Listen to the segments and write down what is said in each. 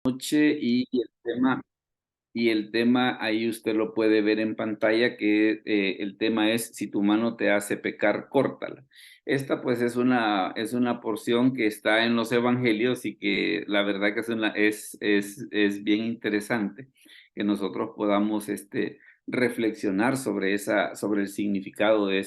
noche y el tema ahí usted lo puede ver en pantalla que el tema es si tu mano te hace pecar, córtala. Esta pues es una porción que está en los evangelios y que la verdad que es bien interesante que nosotros podamos reflexionar sobre el significado de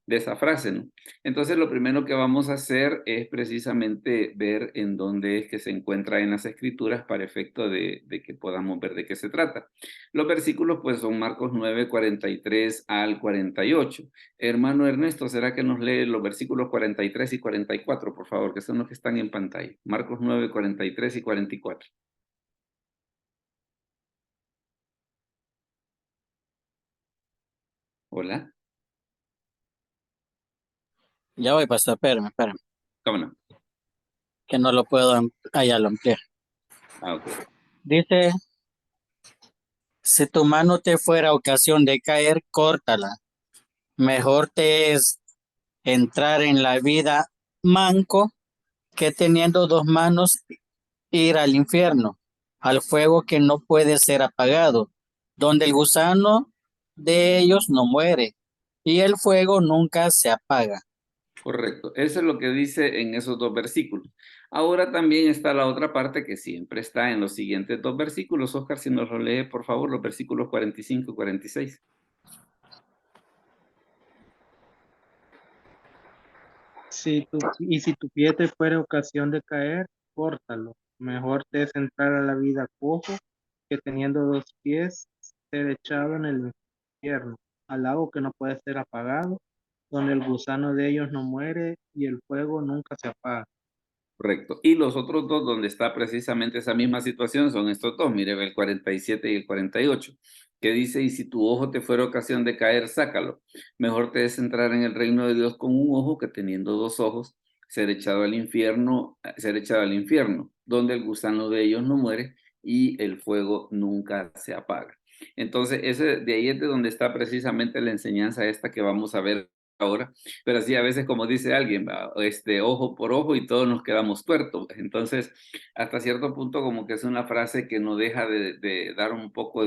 esa frase, ¿no? Entonces, lo primero que vamos a hacer es precisamente ver en dónde es que se encuentra en las escrituras para efecto de que podamos ver de qué se trata. Los versículos pues son Marcos 9:43 al 48. Hermano Ernesto, ¿será que nos lee los versículos 43 y 44, por favor, que son los que están en pantalla? Marcos 9:43 y 44. Hola, Ya voy, pastor, espérame, ¿cómo no? que no lo puedo, allá lo amplié. Ah, ok. Dice, si tu mano te fuera ocasión de caer, córtala. Mejor te es entrar en la vida manco que teniendo dos manos ir al infierno, al fuego que no puede ser apagado, donde el gusano de ellos no muere y el fuego nunca se apaga. Correcto, eso es lo que dice en esos dos versículos. Ahora también está la otra parte que siempre está en los siguientes dos versículos. Oscar, si nos lo lee, por favor, los versículos 45 y 46. Si tu pie te fuera ocasión de caer, córtalo. Mejor te es entrar a la vida cojo que teniendo dos pies ser echado en el infierno, al lago que no puede ser apagado, donde el gusano de ellos no muere y el fuego nunca se apaga. Correcto. Y los otros dos, donde está precisamente esa misma situación, son estos dos. Mire, el 47 y el 48, que dice, y si tu ojo te fuera ocasión de caer, sácalo. Mejor te es entrar en el reino de Dios con un ojo que teniendo dos ojos, ser echado al infierno, donde el gusano de ellos no muere y el fuego nunca se apaga. Entonces, de ahí es de donde está precisamente la enseñanza esta que vamos a ver ahora, pero sí, a veces, como dice alguien, ¿va? Ojo por ojo y todos nos quedamos tuertos. Entonces, hasta cierto punto, como que es una frase que no deja de dar un poco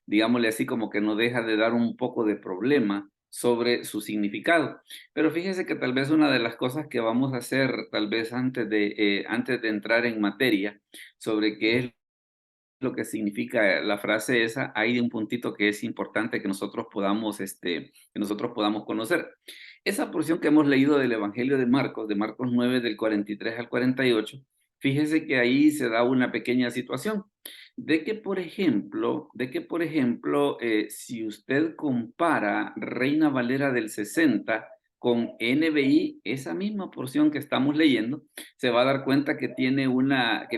digámosle así, como que no deja de dar un poco de problema sobre su significado. Pero fíjese que tal vez una de las cosas que vamos a hacer, tal vez antes de entrar en materia, sobre qué es lo que significa la frase esa, hay un puntito que es importante que nosotros podamos conocer. Esa porción que hemos leído del Evangelio de Marcos 9, del 43 al 48, fíjese que ahí se da una pequeña situación, de que, por ejemplo, si usted compara Reina Valera del 60 con NBI, esa misma porción que estamos leyendo, se va a dar cuenta que tiene una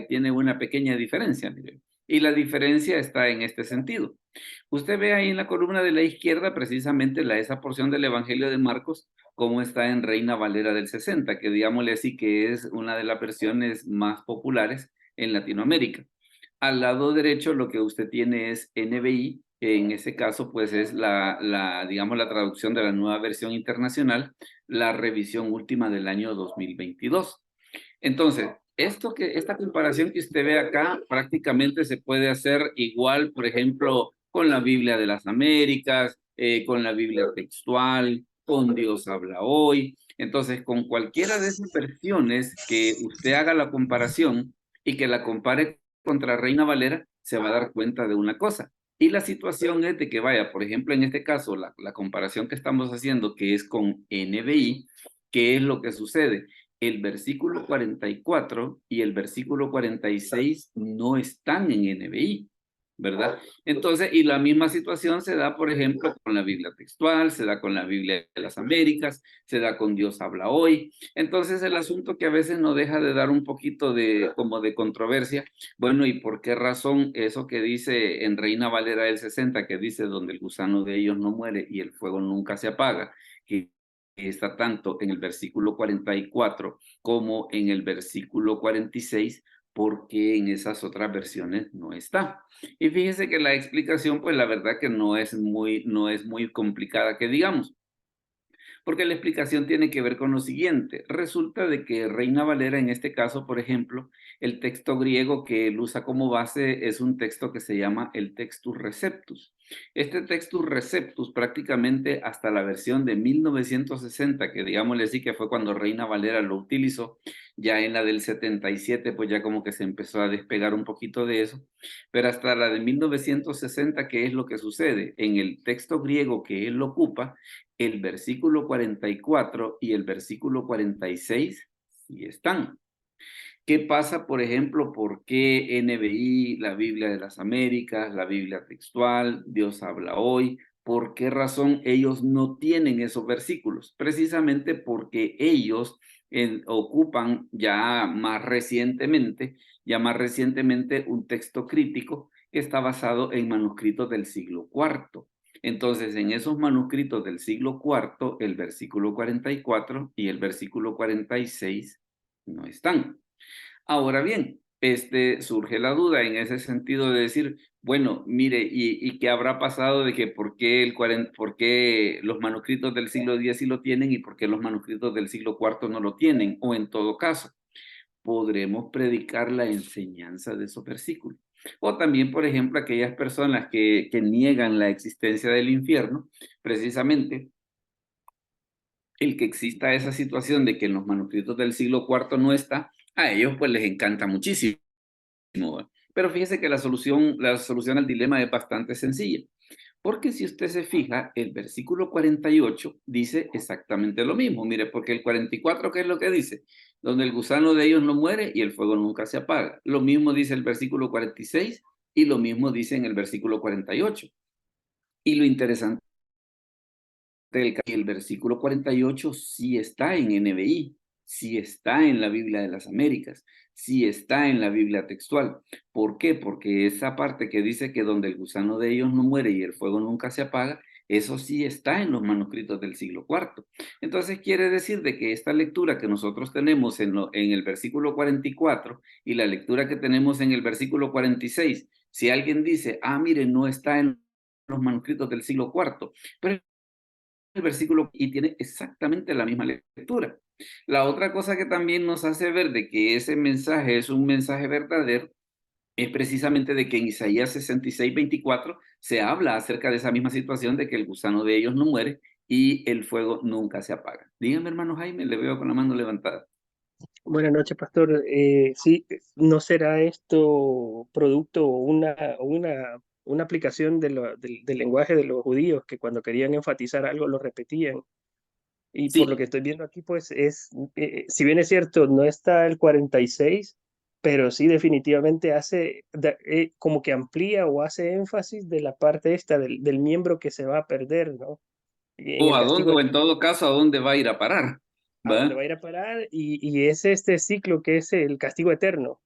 pequeña diferencia, mire. Y la diferencia está en este sentido. Usted ve ahí en la columna de la izquierda precisamente esa porción del Evangelio de Marcos, cómo está en Reina Valera del 60, que digámosle así que es una de las versiones más populares en Latinoamérica. Al lado derecho lo que usted tiene es NBI, que en ese caso pues es digamos, la traducción de la nueva versión internacional, la revisión última del año 2022. Entonces, esta comparación que usted ve acá prácticamente se puede hacer igual, por ejemplo, con la Biblia de las Américas, con la Biblia textual, con Dios habla hoy. Entonces, con cualquiera de esas versiones que usted haga la comparación y que la compare contra Reina Valera, se va a dar cuenta de una cosa. Y la situación es de que vaya, por ejemplo, en este caso, la comparación que estamos haciendo, que es con NBI, ¿qué es lo que sucede? El versículo 44 y el versículo 46 no están en NBI, ¿verdad? Entonces, y la misma situación se da, por ejemplo, con la Biblia textual, se da con la Biblia de las Américas, se da con Dios habla hoy. Entonces, el asunto que a veces no deja de dar un poquito como de controversia, bueno, ¿y por qué razón eso que dice en Reina Valera del 60, que dice donde el gusano de ellos no muere y el fuego nunca se apaga, que está tanto en el versículo 44 como en el versículo 46, porque en esas otras versiones no está? Y fíjese que la explicación, pues la verdad que no es muy complicada que digamos. Porque la explicación tiene que ver con lo siguiente. Resulta de que Reina Valera, en este caso, por ejemplo, el texto griego que él usa como base es un texto que se llama el Textus Receptus. Este Textus Receptus prácticamente hasta la versión de 1960, que digámosle así que fue cuando Reina Valera lo utilizó, ya en la del 77 pues ya como que se empezó a despegar un poquito de eso, pero hasta la de 1960, ¿qué es lo que sucede? En el texto griego que él ocupa, el versículo 44 y el versículo 46 sí están. ¿Qué pasa, por ejemplo, por qué NBI, la Biblia de las Américas, la Biblia textual, Dios habla hoy? ¿Por qué razón ellos no tienen esos versículos? Precisamente porque ellos ocupan ya más recientemente un texto crítico que está basado en manuscritos del siglo IV. Entonces, en esos manuscritos del siglo IV, el versículo 44 y el versículo 46 no están. Ahora bien, surge la duda en ese sentido de decir, bueno, mire, ¿y qué habrá pasado de que por qué los manuscritos del siglo X sí lo tienen y por qué los manuscritos del siglo IV no lo tienen? O en todo caso, podremos predicar la enseñanza de esos versículos. O también, por ejemplo, aquellas personas que niegan la existencia del infierno, precisamente el que exista esa situación de que en los manuscritos del siglo IV no está, a ellos pues les encanta muchísimo. Pero fíjese que la solución al dilema es bastante sencilla. Porque si usted se fija, el versículo 48 dice exactamente lo mismo. Mire, porque el 44, ¿qué es lo que dice? Donde el gusano de ellos no muere y el fuego nunca se apaga. Lo mismo dice el versículo 46 y lo mismo dice en el versículo 48. Y lo interesante que el versículo 48 sí está en NBI, sí está en la Biblia de las Américas, sí está en la Biblia textual. ¿Por qué? Porque esa parte que dice que donde el gusano de ellos no muere y el fuego nunca se apaga, eso sí está en los manuscritos del siglo IV. Entonces quiere decir de que esta lectura que nosotros tenemos en el versículo 44 y la lectura que tenemos en el versículo 46, si alguien dice, mire, no está en los manuscritos del siglo IV, pero el versículo y tiene exactamente la misma lectura. La otra cosa que también nos hace ver de que ese mensaje es un mensaje verdadero es precisamente de que en Isaías 66:24 se habla acerca de esa misma situación de que el gusano de ellos no muere y el fuego nunca se apaga. Dígame, hermano Jaime, le veo con la mano levantada. Buenas noches, pastor. Sí, ¿no será esto producto o una aplicación del lenguaje de los judíos que cuando querían enfatizar algo lo repetían? Y por lo Sí, que estoy viendo aquí, pues si bien es cierto, no está el 46, pero sí definitivamente como que amplía o hace énfasis de la parte esta del miembro que se va a perder, ¿no? Y en o el a dónde, castigo o en todo caso, a dónde va a ir a parar, a dónde ¿va? va a ir a parar y es este ciclo que es el castigo eterno.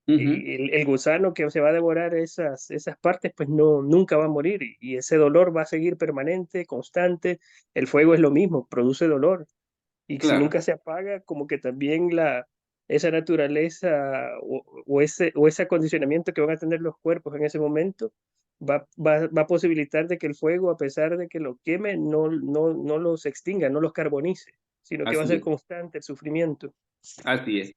Ujú, El gusano que se va a devorar esas partes, pues no, nunca va a morir y ese dolor va a seguir permanente, constante. El fuego es lo mismo, produce dolor y si claro, nunca se apaga, como que también esa naturaleza o ese acondicionamiento que van a tener los cuerpos en ese momento va a posibilitar de que el fuego, a pesar de que lo queme, no los extinga, no los carbonice, sino que va a así ser es, constante el sufrimiento. así es.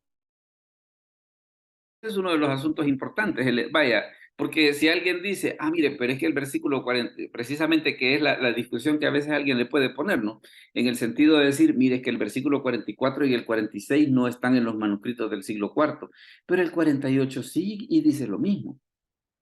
Es uno de los asuntos importantes. Vaya, porque si alguien dice, mire, pero es que el versículo 40, precisamente que es la discusión que a veces alguien le puede poner, ¿no? En el sentido de decir, mire, es que el versículo 44 y el 46 no están en los manuscritos del siglo IV, pero el 48 sí y dice lo mismo.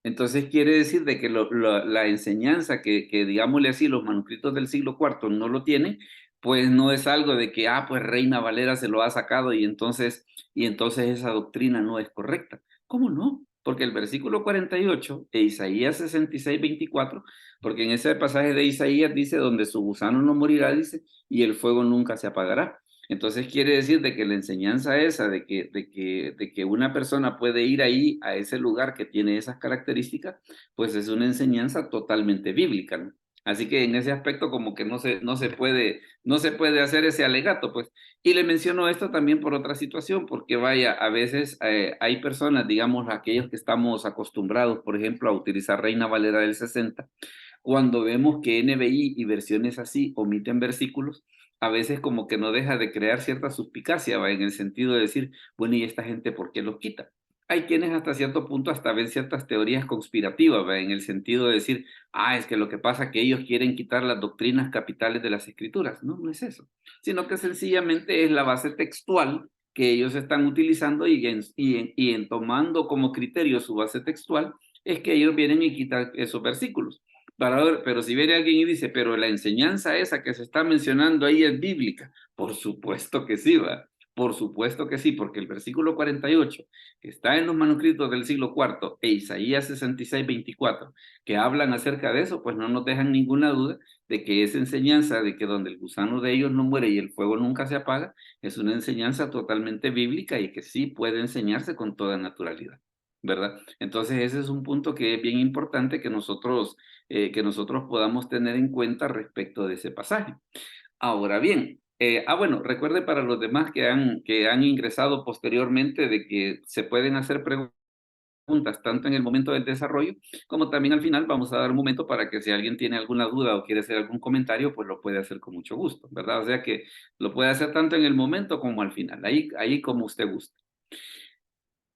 Entonces quiere decir de que la enseñanza que, digámosle así, los manuscritos del siglo IV no lo tienen, pues no es algo de que, pues Reina Valera se lo ha sacado y entonces esa doctrina no es correcta. ¿Cómo no? Porque el versículo 48 de Isaías 66:24, porque en ese pasaje de Isaías dice, donde su gusano no morirá, dice, y el fuego nunca se apagará. Entonces quiere decir de que la enseñanza esa de que una persona puede ir ahí a ese lugar que tiene esas características, pues es una enseñanza totalmente bíblica, ¿no? Así que en ese aspecto como que no se puede hacer ese alegato, pues. Y le menciono esto también por otra situación, porque vaya, a veces hay personas, digamos, aquellos que estamos acostumbrados, por ejemplo, a utilizar Reina Valera del 60, cuando vemos que NBI y versiones así omiten versículos, a veces como que no deja de crear cierta suspicacia, ¿va? En el sentido de decir, bueno, ¿y esta gente por qué los quita? Hay quienes hasta cierto punto hasta ven ciertas teorías conspirativas, ¿va? En el sentido de decir, es que lo que pasa es que ellos quieren quitar las doctrinas capitales de las escrituras. No, no es eso, sino que sencillamente es la base textual que ellos están utilizando y en tomando como criterio su base textual, es que ellos vienen y quitan esos versículos. Pero si viene alguien y dice, pero la enseñanza esa que se está mencionando ahí es bíblica, por supuesto que sí, va. Por supuesto que sí, porque el versículo 48, que está en los manuscritos del siglo IV, e Isaías 66, 24, que hablan acerca de eso, pues no nos dejan ninguna duda de que esa enseñanza de que donde el gusano de ellos no muere y el fuego nunca se apaga, es una enseñanza totalmente bíblica y que sí puede enseñarse con toda naturalidad, ¿verdad? Entonces ese es un punto que es bien importante que nosotros podamos tener en cuenta respecto de ese pasaje. Ahora bien, bueno, recuerde para los demás que han ingresado posteriormente de que se pueden hacer preguntas tanto en el momento del desarrollo como también al final. Vamos a dar un momento para que si alguien tiene alguna duda o quiere hacer algún comentario, pues lo puede hacer con mucho gusto, ¿verdad? O sea que lo puede hacer tanto en el momento como al final, ahí como usted guste.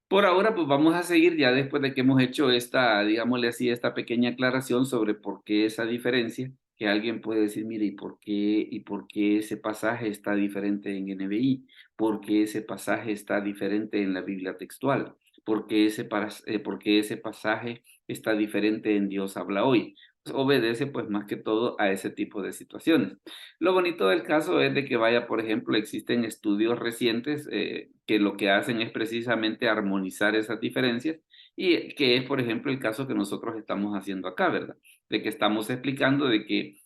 Por ahora, pues vamos a seguir ya después de que hemos hecho esta, digámosle así, esta pequeña aclaración sobre por qué esa diferencia, que alguien puede decir, mire, y por qué ese pasaje está diferente en NBI? ¿Por qué ese pasaje está diferente en la Biblia textual? ¿Por qué ese pasaje está diferente en Dios habla hoy? Pues obedece pues más que todo a ese tipo de situaciones. Lo bonito del caso es de que vaya, por ejemplo, existen estudios recientes que lo que hacen es precisamente armonizar esas diferencias y que es, por ejemplo, el caso que nosotros estamos haciendo acá, ¿verdad? De que estamos explicando de que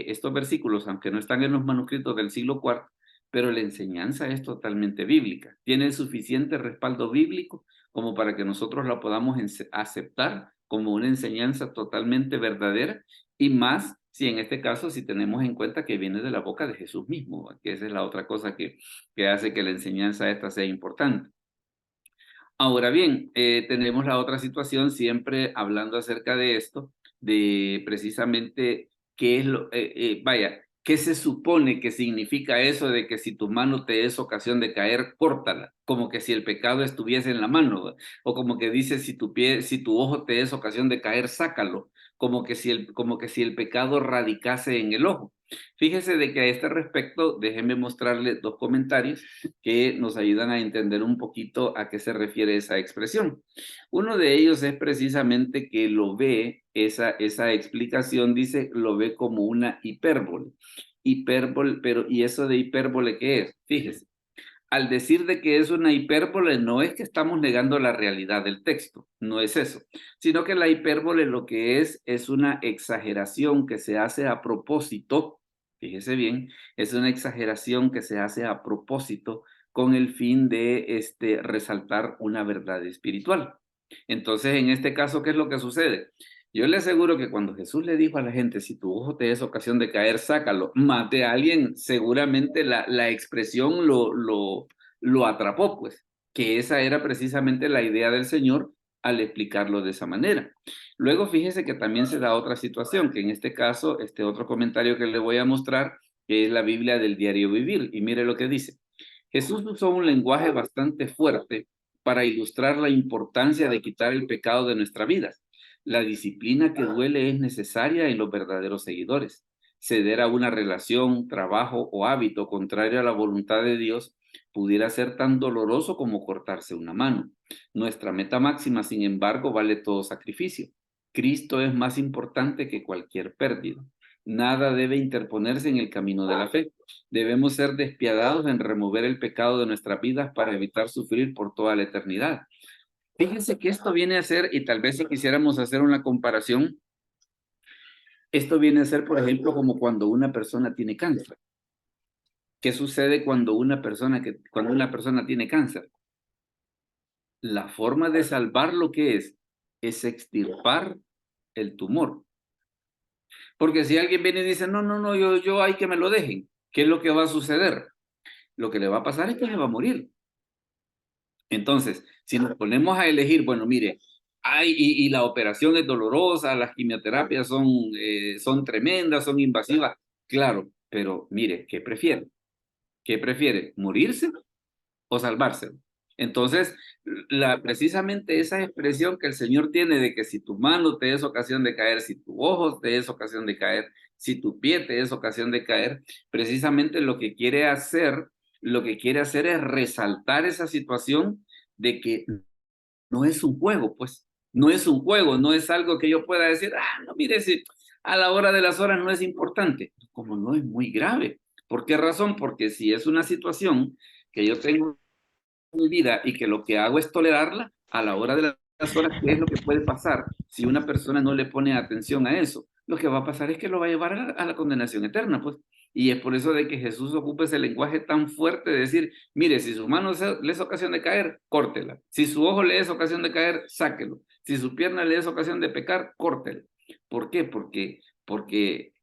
estos versículos, aunque no están en los manuscritos del siglo IV, pero la enseñanza es totalmente bíblica. Tiene suficiente respaldo bíblico como para que nosotros la podamos aceptar como una enseñanza totalmente verdadera y más si en este caso, si tenemos en cuenta que viene de la boca de Jesús mismo, ¿va? Que esa es la otra cosa que hace que la enseñanza esta sea importante. Ahora bien, tenemos la otra situación, siempre hablando acerca de esto, de precisamente qué es qué se supone que significa eso de que si tu mano te es ocasión de caer, córtala, como que si el pecado estuviese en la mano, ¿va? O como que dice si tu ojo te es ocasión de caer, sácalo, como que si el pecado radicase en el ojo. Fíjese de que a este respecto, déjenme mostrarle dos comentarios que nos ayudan a entender un poquito a qué se refiere esa expresión. Uno de ellos es precisamente que lo ve, esa explicación dice, lo ve como una hipérbole. Hipérbole, ¿y eso de hipérbole qué es? Fíjese, al decir de que es una hipérbole, no es que estamos negando la realidad del texto, no es eso, sino que la hipérbole lo que es una exageración que se hace a propósito, fíjese bien, es una exageración que se hace a propósito con el fin de resaltar una verdad espiritual. Entonces, en este caso, ¿qué es lo que sucede? Yo le aseguro que cuando Jesús le dijo a la gente, si tu ojo te es ocasión de caer, sácalo, mate a alguien, seguramente la expresión lo atrapó, pues, que esa era precisamente la idea del Señor al explicarlo de esa manera. Luego fíjese que también se da otra situación, que en este caso, este otro comentario que le voy a mostrar, que es la Biblia del diario vivir, y mire lo que dice. Jesús usó un lenguaje bastante fuerte para ilustrar la importancia de quitar el pecado de nuestra vida. La disciplina que duele es necesaria en los verdaderos seguidores. Ceder a una relación, trabajo o hábito contrario a la voluntad de Dios pudiera ser tan doloroso como cortarse una mano. Nuestra meta máxima, sin embargo, vale todo sacrificio. Cristo es más importante que cualquier pérdida. Nada debe interponerse en el camino de la fe. Debemos ser despiadados en remover el pecado de nuestras vidas para evitar sufrir por toda la eternidad. Fíjense que esto viene a ser, y tal vez si quisiéramos hacer una comparación, esto viene a ser, por ejemplo, como cuando una persona tiene cáncer. ¿Qué sucede cuando una persona tiene cáncer? La forma de salvar lo que es extirpar el tumor. Porque si alguien viene y dice, no, yo hay que me lo dejen, ¿qué es lo que va a suceder? Lo que le va a pasar es que se va a morir. Entonces, si nos ponemos a elegir, bueno, mire, y la operación es dolorosa, las quimioterapias son tremendas, son invasivas, claro, Pero mire, ¿qué prefiere? ¿Qué prefiere? ¿Morirse o salvarse? Entonces, precisamente esa expresión que el Señor tiene de que si tu mano te es ocasión de caer, si tu ojo te es ocasión de caer, si tu pie te es ocasión de caer, precisamente lo que quiere hacer es resaltar esa situación de que no es un juego, pues, no es un juego, no es algo que yo pueda decir, no, mire, si a la hora de las horas no es importante, como no es muy grave. ¿Por qué razón? Porque si es una situación que yo tengo en mi vida y que lo que hago es tolerarla, a la hora de las horas, ¿qué es lo que puede pasar si una persona no le pone atención a eso? Lo que va a pasar es que lo va a llevar a la condenación eterna, pues. Y es por eso de que Jesús ocupa ese lenguaje tan fuerte de decir, mire, si su mano le es ocasión de caer, córtela. Si su ojo le es ocasión de caer, sáquelo. Si su pierna le es ocasión de pecar, córtela. ¿Por qué? Porque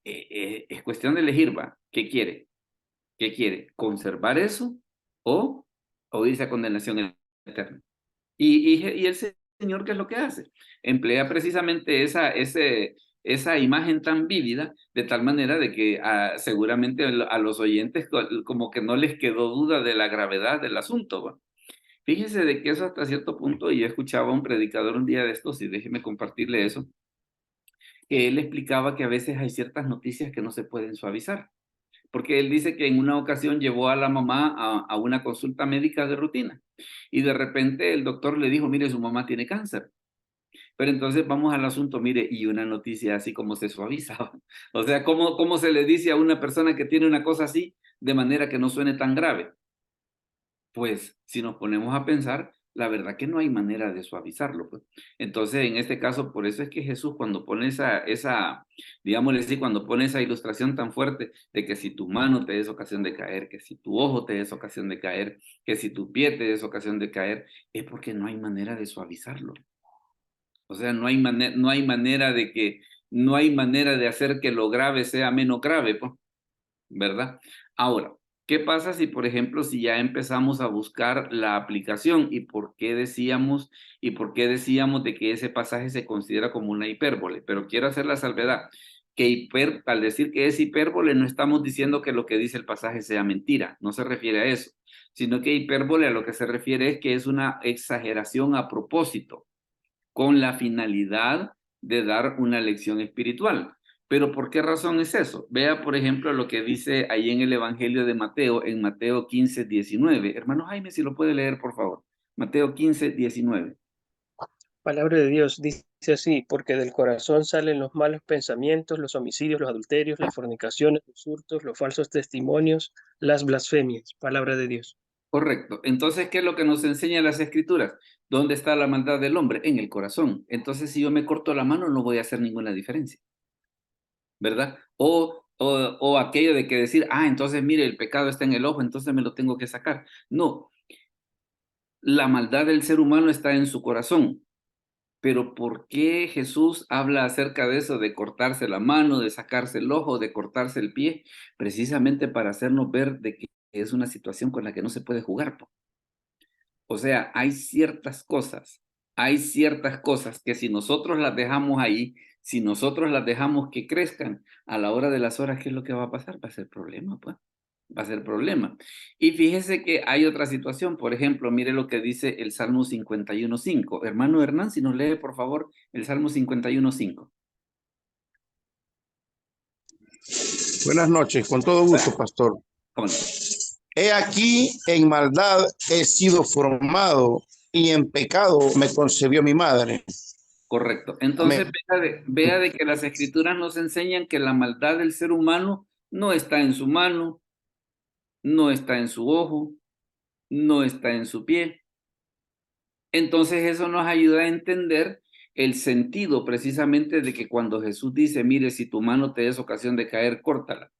es cuestión de elegir, ¿va? ¿Qué quiere? ¿Qué quiere? ¿Conservar eso o irse a condenación eterna? Y el Señor, ¿qué es lo que hace? Emplea precisamente esa imagen tan vívida, de tal manera de que seguramente a los oyentes como que no les quedó duda de la gravedad del asunto, ¿va? Fíjese de que eso hasta cierto punto, y yo escuchaba a un predicador un día de estos, y déjeme compartirle eso, que él explicaba que a veces hay ciertas noticias que no se pueden suavizar. Porque él dice que en una ocasión llevó a la mamá a una consulta médica de rutina y de repente el doctor le dijo, mire, su mamá tiene cáncer. Pero entonces vamos al asunto, mire, y una noticia así como se suaviza. O sea, ¿cómo se le dice a una persona que tiene una cosa así de manera que no suene tan grave? Pues si nos ponemos a pensar, la verdad que no hay manera de suavizarlo, pues. Entonces, en este caso, por eso es que Jesús cuando pone digámosle así, cuando pone esa ilustración tan fuerte de que si tu mano te es ocasión de caer, que si tu ojo te es ocasión de caer, que si tu pie te es ocasión de caer, es porque no hay manera de suavizarlo. O sea, no hay manera no hay manera de hacer que lo grave sea menos grave, pues, ¿verdad? Ahora, ¿qué pasa si, por ejemplo, si ya empezamos a buscar la aplicación y por qué decíamos de que ese pasaje se considera como una hipérbole? Pero quiero hacer la salvedad, que al decir que es hipérbole no estamos diciendo que lo que dice el pasaje sea mentira, no se refiere a eso, sino que hipérbole a lo que se refiere es que es una exageración a propósito, con la finalidad de dar una lección espiritual. Pero ¿por qué razón es eso? Vea, por ejemplo, lo que dice ahí en el Evangelio de Mateo, en Mateo 15:19. Hermano Jaime, si lo puede leer, por favor. Mateo 15:19. Palabra de Dios dice así, porque del corazón salen los malos pensamientos, los homicidios, los adulterios, las fornicaciones, los hurtos, los falsos testimonios, las blasfemias. Palabra de Dios. Correcto. Entonces, ¿qué es lo que nos enseñan las Escrituras? ¿Dónde está la maldad del hombre? En el corazón. Entonces, si yo me corto la mano, no voy a hacer ninguna diferencia, ¿verdad? O aquello de que decir, entonces mire, el pecado está en el ojo, entonces me lo tengo que sacar. No, la maldad del ser humano está en su corazón. Pero ¿por qué Jesús habla acerca de eso, de cortarse la mano, de sacarse el ojo, de cortarse el pie? Precisamente para hacernos ver de que es una situación con la que no se puede jugar, po. O sea, hay ciertas cosas que si nosotros las dejamos ahí, si nosotros las dejamos que crezcan, a la hora de las horas, ¿qué es lo que va a pasar? Va a ser problema, pues. Va a ser problema. Y fíjese que hay otra situación. Por ejemplo, mire lo que dice el Salmo 51:5. Hermano Hernán, si nos lee, por favor, el Salmo 51:5. Buenas noches, con todo gusto, pastor. ¿Cómo no? He aquí, en maldad he sido formado y en pecado me concebió mi madre. Correcto. Entonces, vea de que las Escrituras nos enseñan que la maldad del ser humano no está en su mano, no está en su ojo, no está en su pie. Entonces eso nos ayuda a entender el sentido precisamente de que cuando Jesús dice, mire, si tu mano te es ocasión de caer, córtala.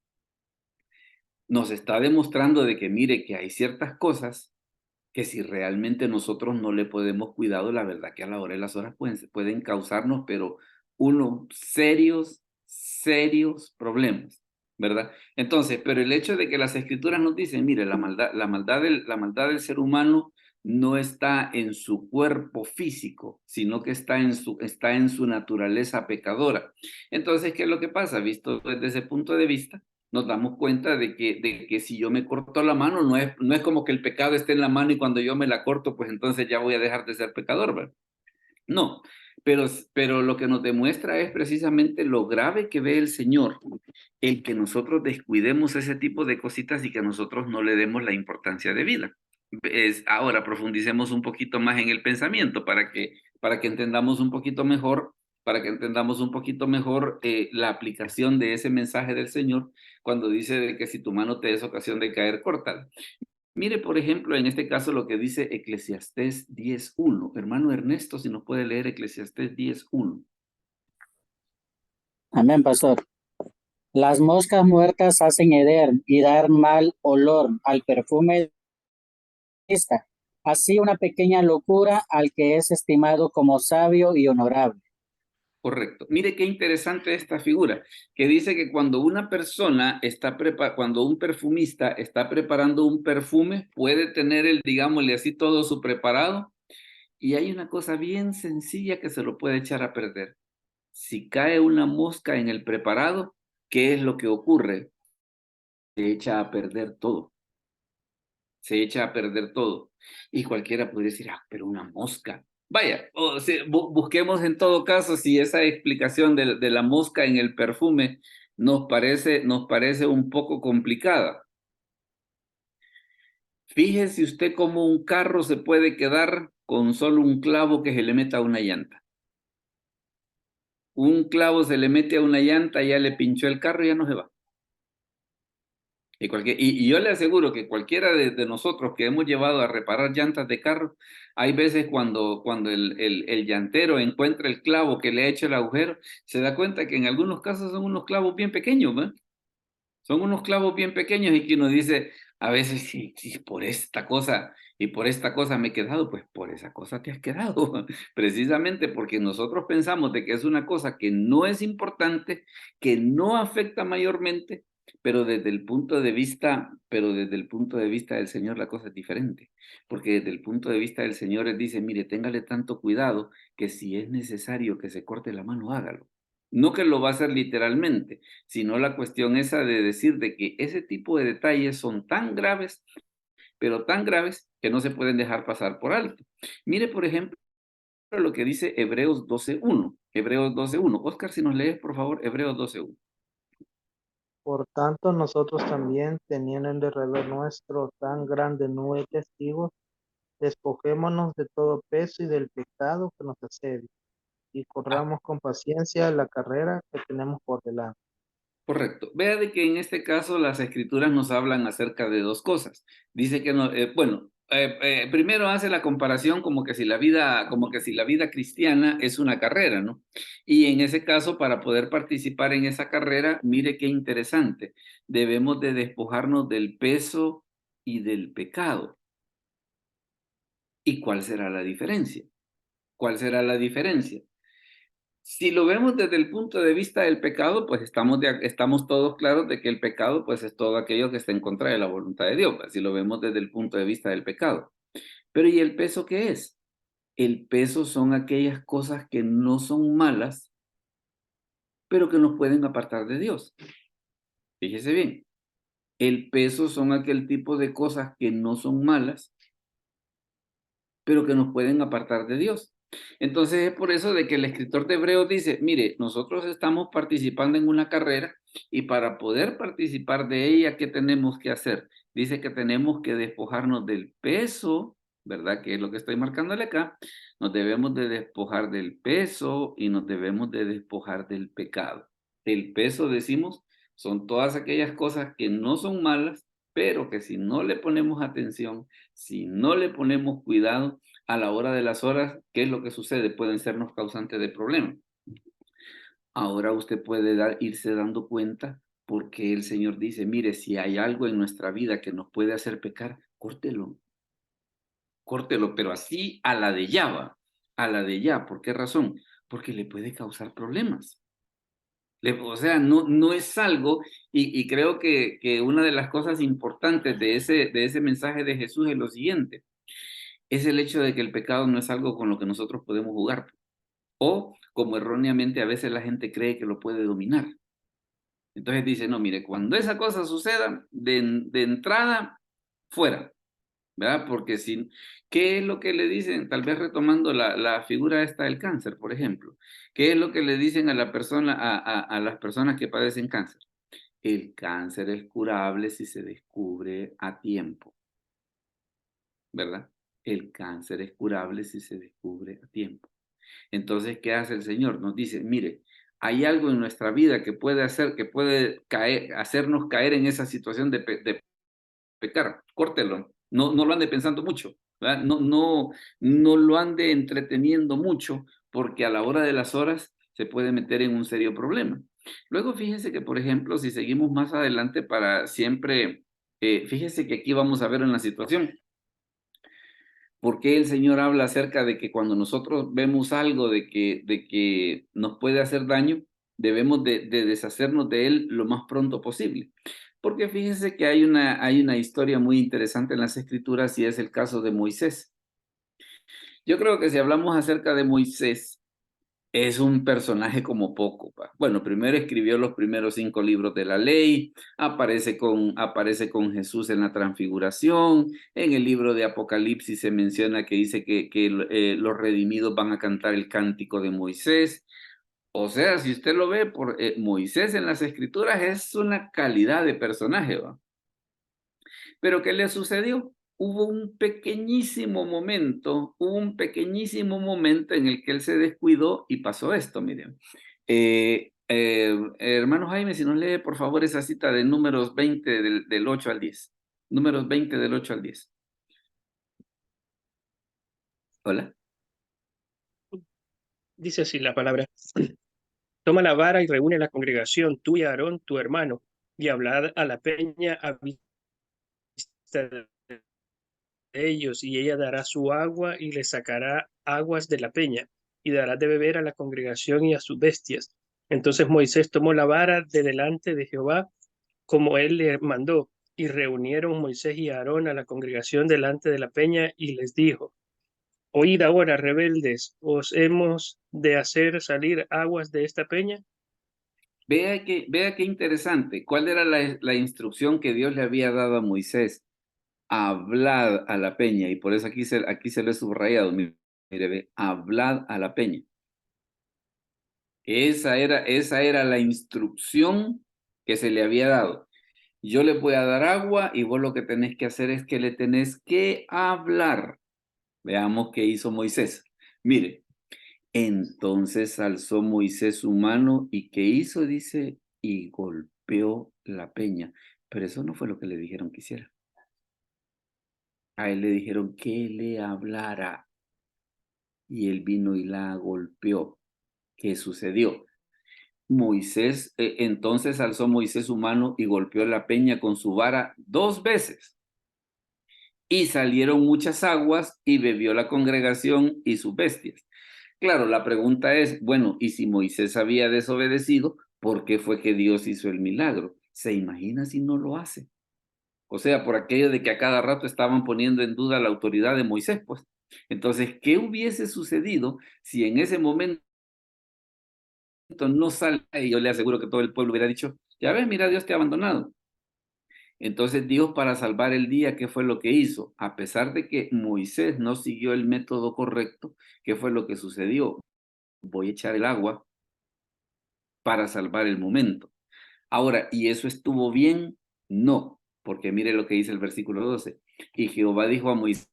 Nos está demostrando de que, mire, que hay ciertas cosas que si realmente nosotros no le podemos cuidado, la verdad que a la hora de las horas pueden causarnos, pero unos serios problemas, ¿verdad? Entonces, pero el hecho de que las Escrituras nos dicen, mire, la maldad del ser humano no está en su cuerpo físico, sino que está en su naturaleza pecadora. Entonces, ¿qué es lo que pasa? Visto desde ese punto de vista, nos damos cuenta de que si yo me corto la mano, no es como que el pecado esté en la mano y cuando yo me la corto, pues entonces ya voy a dejar de ser pecador, ¿verdad? No, pero lo que nos demuestra es precisamente lo grave que ve el Señor, el que nosotros descuidemos ese tipo de cositas y que nosotros no le demos la importancia de vida. Ahora profundicemos un poquito más en el pensamiento para que entendamos un poquito mejor, la aplicación de ese mensaje del Señor cuando dice de que si tu mano te es ocasión de caer, córtala. Mire, por ejemplo, en este caso lo que dice Eclesiastés 10:1. Hermano Ernesto, si nos puede leer Eclesiastés 10:1. Amén, pastor. Las moscas muertas hacen heder y dar mal olor al perfume. Así una pequeña locura al que es estimado como sabio y honorable. Correcto. Mire qué interesante esta figura, que dice que cuando una persona cuando un perfumista está preparando un perfume, puede tener digámosle así, todo su preparado, y hay una cosa bien sencilla que se lo puede echar a perder. Si cae una mosca en el preparado, ¿qué es lo que ocurre? Se echa a perder todo. Se echa a perder todo. Y cualquiera podría decir, pero una mosca. Vaya, busquemos en todo caso si esa explicación de la mosca en el perfume nos parece un poco complicada. Fíjese usted cómo un carro se puede quedar con solo un clavo que se le meta a una llanta. Un clavo se le mete a una llanta, ya le pinchó el carro y ya no se va. Y yo le aseguro que cualquiera de nosotros que hemos llevado a reparar llantas de carro, hay veces cuando el llantero encuentra el clavo que le ha hecho el agujero, se da cuenta que en algunos casos son unos clavos bien pequeños, ¿no? Son unos clavos bien pequeños y que uno dice, a veces, si por esta cosa y por esta cosa me he quedado, pues por esa cosa te has quedado, precisamente porque nosotros pensamos de que es una cosa que no es importante, que no afecta mayormente, pero desde el punto de vista del Señor la cosa es diferente, porque desde el punto de vista del Señor Él dice, mire, téngale tanto cuidado que si es necesario que se corte la mano, hágalo. No que lo va a hacer literalmente, sino la cuestión esa de decir de que ese tipo de detalles son tan graves, pero tan graves que no se pueden dejar pasar por alto. Mire, por ejemplo, lo que dice Hebreos 12:1. Hebreos 12:1. Oscar, si nos lees, por favor, Hebreos 12:1. Por tanto, nosotros también, teniendo en derredor nuestro tan grande nube de testigos, despojémonos de todo peso y del pecado que nos asedia, y corramos con paciencia la carrera que tenemos por delante. Correcto. Vea de que en este caso las escrituras nos hablan acerca de dos cosas. Dice que no, primero hace la comparación como que si la vida cristiana es una carrera, ¿no? Y en ese caso, para poder participar en esa carrera, mire qué interesante, debemos de despojarnos del peso y del pecado. ¿Y cuál será la diferencia? ¿Cuál será la diferencia? Si lo vemos desde el punto de vista del pecado, pues estamos todos claros de que el pecado pues es todo aquello que está en contra de la voluntad de Dios, pues, si lo vemos desde el punto de vista del pecado. Pero ¿y el peso qué es? El peso son aquellas cosas que no son malas, pero que nos pueden apartar de Dios. Fíjese bien, el peso son aquel tipo de cosas que no son malas, pero que nos pueden apartar de Dios. Entonces es por eso de que el escritor de Hebreos dice, mire, nosotros estamos participando en una carrera y para poder participar de ella, ¿qué tenemos que hacer? Dice que tenemos que despojarnos del peso, ¿verdad? Que es lo que estoy marcándole acá. Nos debemos de despojar del peso y nos debemos de despojar del pecado. El peso, decimos, son todas aquellas cosas que no son malas, pero que si no le ponemos atención, si no le ponemos cuidado, a la hora de las horas, ¿qué es lo que sucede? Pueden sernos causantes de problemas. Ahora usted puede irse dando cuenta porque el Señor dice, mire, si hay algo en nuestra vida que nos puede hacer pecar, córtelo. Córtelo, pero así a la de ya va, a la de ya. ¿Por qué razón? Porque le puede causar problemas. O sea, no es algo, y creo que una de las cosas importantes de ese mensaje de Jesús es lo siguiente, es el hecho de que el pecado no es algo con lo que nosotros podemos jugar, o como erróneamente a veces la gente cree que lo puede dominar. Entonces dice, no, mire, cuando esa cosa suceda, de entrada, fuera, ¿verdad? Porque si, ¿qué es lo que le dicen? Tal vez retomando la figura esta del cáncer, por ejemplo. ¿Qué es lo que le dicen a la persona, a las personas que padecen cáncer? El cáncer es curable si se descubre a tiempo, ¿verdad? El cáncer es curable si se descubre a tiempo. Entonces, ¿qué hace el Señor? Nos dice, mire, hay algo en nuestra vida que puede hacer, que puede hacernos caer en esa situación de pecar. Córtelo. No, no lo ande pensando mucho, ¿verdad? No lo ande entreteniendo mucho, porque a la hora de las horas se puede meter en un serio problema. Luego, fíjese que, por ejemplo, si seguimos más adelante para siempre, fíjese que aquí vamos a ver en la situación. ¿Por qué el Señor habla acerca de que cuando nosotros vemos algo de que nos puede hacer daño, debemos de deshacernos de él lo más pronto posible? Porque fíjense que hay una historia muy interesante en las Escrituras y es el caso de Moisés. Yo creo que si hablamos acerca de Moisés, es un personaje como poco. Bueno, primero escribió los primeros 5 libros de la ley, aparece con Jesús en la transfiguración, en el libro de Apocalipsis se menciona que dice que los redimidos van a cantar el cántico de Moisés. O sea, si usted lo ve, Moisés en las escrituras es una calidad de personaje, ¿va? Pero ¿qué le sucedió? Hubo un pequeñísimo momento en el que él se descuidó y pasó esto, miren. Hermano Jaime, si nos lee por favor esa cita de Números 20 del 8 al 10. Números 20 del 8 al 10. Hola. Dice así la palabra. Toma la vara y reúne la congregación, tú y Aarón, tu hermano, y hablad a la peña a vista de ellos, y ella dará su agua y le sacará aguas de la peña, y dará de beber a la congregación y a sus bestias. Entonces Moisés tomó la vara de delante de Jehová, como él le mandó, y reunieron Moisés y Aarón a la congregación delante de la peña, y les dijo: Oíd ahora, rebeldes, ¿os hemos de hacer salir aguas de esta peña? Vea qué interesante. ¿Cuál era la instrucción que Dios le había dado a Moisés? Hablad a la peña, y por eso aquí se lo he subrayado, mire, ve, hablad a la peña. Esa era la instrucción que se le había dado. Yo le voy a dar agua y vos lo que tenés que hacer es que le tenés que hablar. Veamos qué hizo Moisés. Mire, entonces alzó Moisés su mano y ¿qué hizo? Dice, y golpeó la peña. Pero eso no fue lo que le dijeron que hiciera. A él le dijeron que le hablara y él vino y la golpeó. ¿Qué sucedió? Entonces alzó Moisés su mano y golpeó la peña con su vara 2 veces. Y salieron muchas aguas y bebió la congregación y sus bestias. Claro, la pregunta es, bueno, ¿y si Moisés había desobedecido, por qué fue que Dios hizo el milagro? ¿Se imagina si no lo hace? O sea, por aquello de que a cada rato estaban poniendo en duda la autoridad de Moisés, pues. Entonces, ¿qué hubiese sucedido si en ese momento no sale? Y yo le aseguro que todo el pueblo hubiera dicho, ya ves, mira, Dios te ha abandonado. Entonces Dios, para salvar el día, ¿qué fue lo que hizo? A pesar de que Moisés no siguió el método correcto, ¿qué fue lo que sucedió? Voy a echar el agua para salvar el momento. Ahora, ¿y eso estuvo bien? No, porque mire lo que dice el versículo 12. Y Jehová dijo a Moisés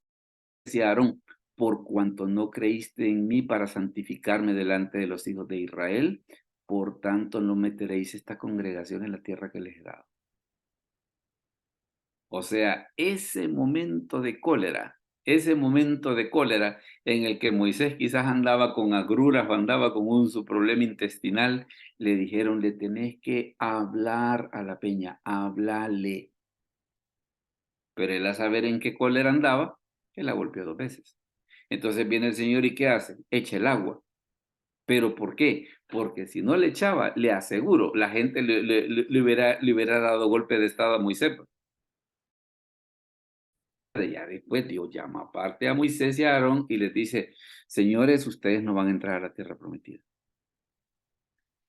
y a Aarón, por cuanto no creíste en mí para santificarme delante de los hijos de Israel, por tanto no meteréis esta congregación en la tierra que les he dado. O sea, ese momento de cólera en el que Moisés quizás andaba con agruras o andaba con su problema intestinal, le dijeron, le tenés que hablar a la peña, háblale. Pero él, a saber en qué cólera andaba, él la golpeó 2 veces. Entonces viene el Señor y ¿qué hace? Echa el agua. ¿Pero por qué? Porque si no le echaba, le aseguro, la gente le hubiera dado golpe de estado a Moisés. Ya después Dios llama aparte a Moisés y a Aarón y les dice, señores, ustedes no van a entrar a la tierra prometida.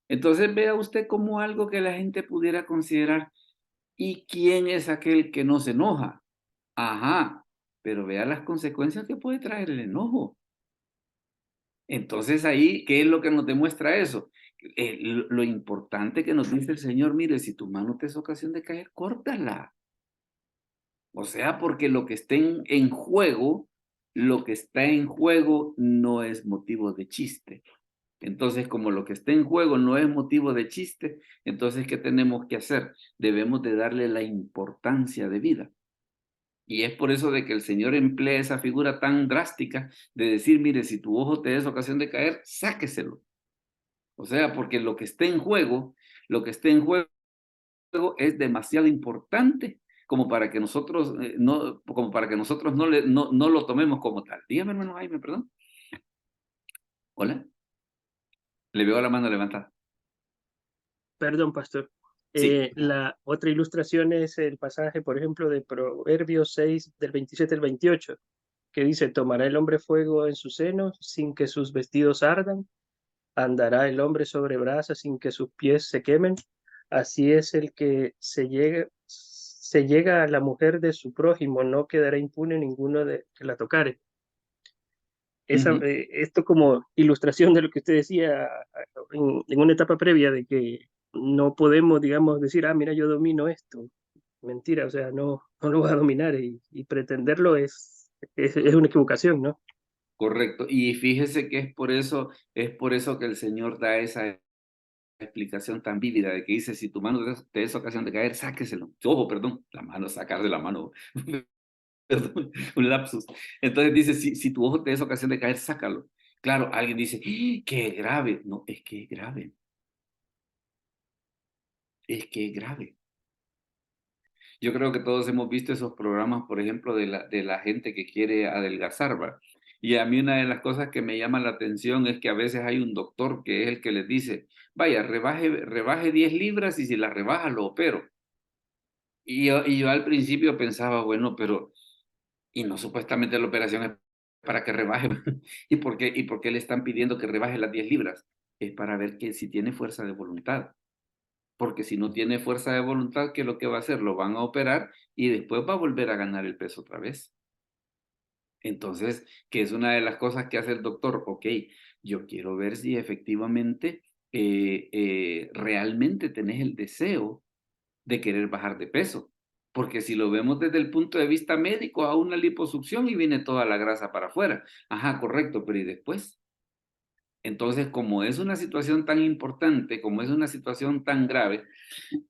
Entonces vea usted como algo que la gente pudiera considerar, ¿y quién es aquel que no se enoja? Ajá, pero vea las consecuencias que puede traer el enojo. Entonces ahí, ¿qué es lo que nos demuestra eso? Lo importante que nos dice el Señor, mire, si tu mano te es ocasión de caer, córtala. O sea, porque lo que esté en juego, lo que está en juego no es motivo de chiste. Entonces, como lo que está en juego no es motivo de chiste, entonces, ¿qué tenemos que hacer? Debemos de darle la importancia de vida. Y es por eso de que el Señor emplea esa figura tan drástica de decir, mire, si tu ojo te es ocasión de caer, sáqueselo. O sea, porque lo que está en juego, lo que está en juego es demasiado importante como para que nosotros no lo tomemos como tal. Dígame, hermano Jaime, perdón. Hola, le veo la mano levantada. Perdón, pastor. Sí. La otra ilustración es el pasaje, por ejemplo, de Proverbios 6, del 27 al 28, que dice, tomará el hombre fuego en su seno sin que sus vestidos ardan, andará el hombre sobre brasas sin que sus pies se quemen. Así es el que se llega a la mujer de su prójimo, no quedará impune ninguno de que la tocare. Esto como ilustración de lo que usted decía en una etapa previa, de que no podemos, digamos, decir, ah, mira, yo domino esto. Mentira, o sea, no lo voy a dominar y pretenderlo es una equivocación, ¿no? Correcto. Y fíjese que es por eso que el Señor da esa explicación tan vívida de que dice, si tu mano te es ocasión de caer, sáqueselo. Ojo, perdón, la mano, sacar de la mano. Perdón, un lapsus. Entonces dice, si tu ojo te es ocasión de caer, sácalo. Claro, alguien dice, ¡ah, qué grave! No, es que es grave. Es que es grave. Yo creo que todos hemos visto esos programas, por ejemplo, de la gente que quiere adelgazar, ¿va? Y a mí una de las cosas que me llama la atención es que a veces hay un doctor que es el que les dice, vaya, rebaje 10 libras y si las rebaja lo opero. Y yo al principio pensaba, bueno, pero, y no supuestamente la operación es para que rebaje. ¿Y por qué le están pidiendo que rebaje las 10 libras? Es para ver que si tiene fuerza de voluntad. Porque si no tiene fuerza de voluntad, ¿qué es lo que va a hacer? Lo van a operar y después va a volver a ganar el peso otra vez. Entonces, ¿qué es una de las cosas que hace el doctor? Ok, yo quiero ver si efectivamente realmente tenés el deseo de querer bajar de peso. Porque si lo vemos desde el punto de vista médico, a una liposucción y viene toda la grasa para afuera. Ajá, correcto, pero ¿y después? Entonces, como es una situación tan importante, como es una situación tan grave,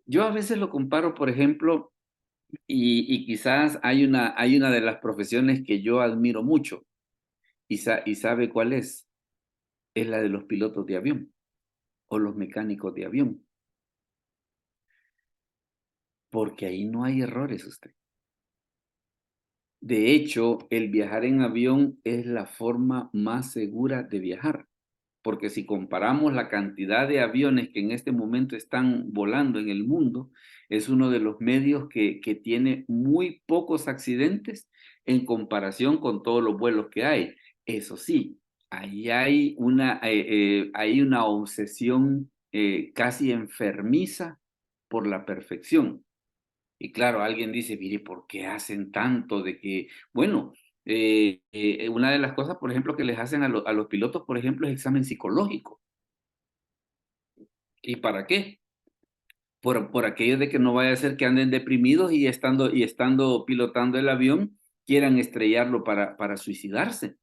yo a veces lo comparo, por ejemplo, y quizás hay una de las profesiones que yo admiro mucho, y sabe cuál es la de los pilotos de avión o los mecánicos de avión, porque ahí no hay errores usted. De hecho, el viajar en avión es la forma más segura de viajar, porque si comparamos la cantidad de aviones que en este momento están volando en el mundo, es uno de los medios que tiene muy pocos accidentes en comparación con todos los vuelos que hay. Eso sí, ahí hay una obsesión casi enfermiza por la perfección. Y claro, alguien dice, mire, ¿por qué hacen tanto de que, bueno, una de las cosas, por ejemplo, que les hacen a los pilotos, por ejemplo, es examen psicológico. ¿Y para qué? Por aquello de que no vaya a ser que anden deprimidos y estando pilotando el avión, quieran estrellarlo para suicidarse.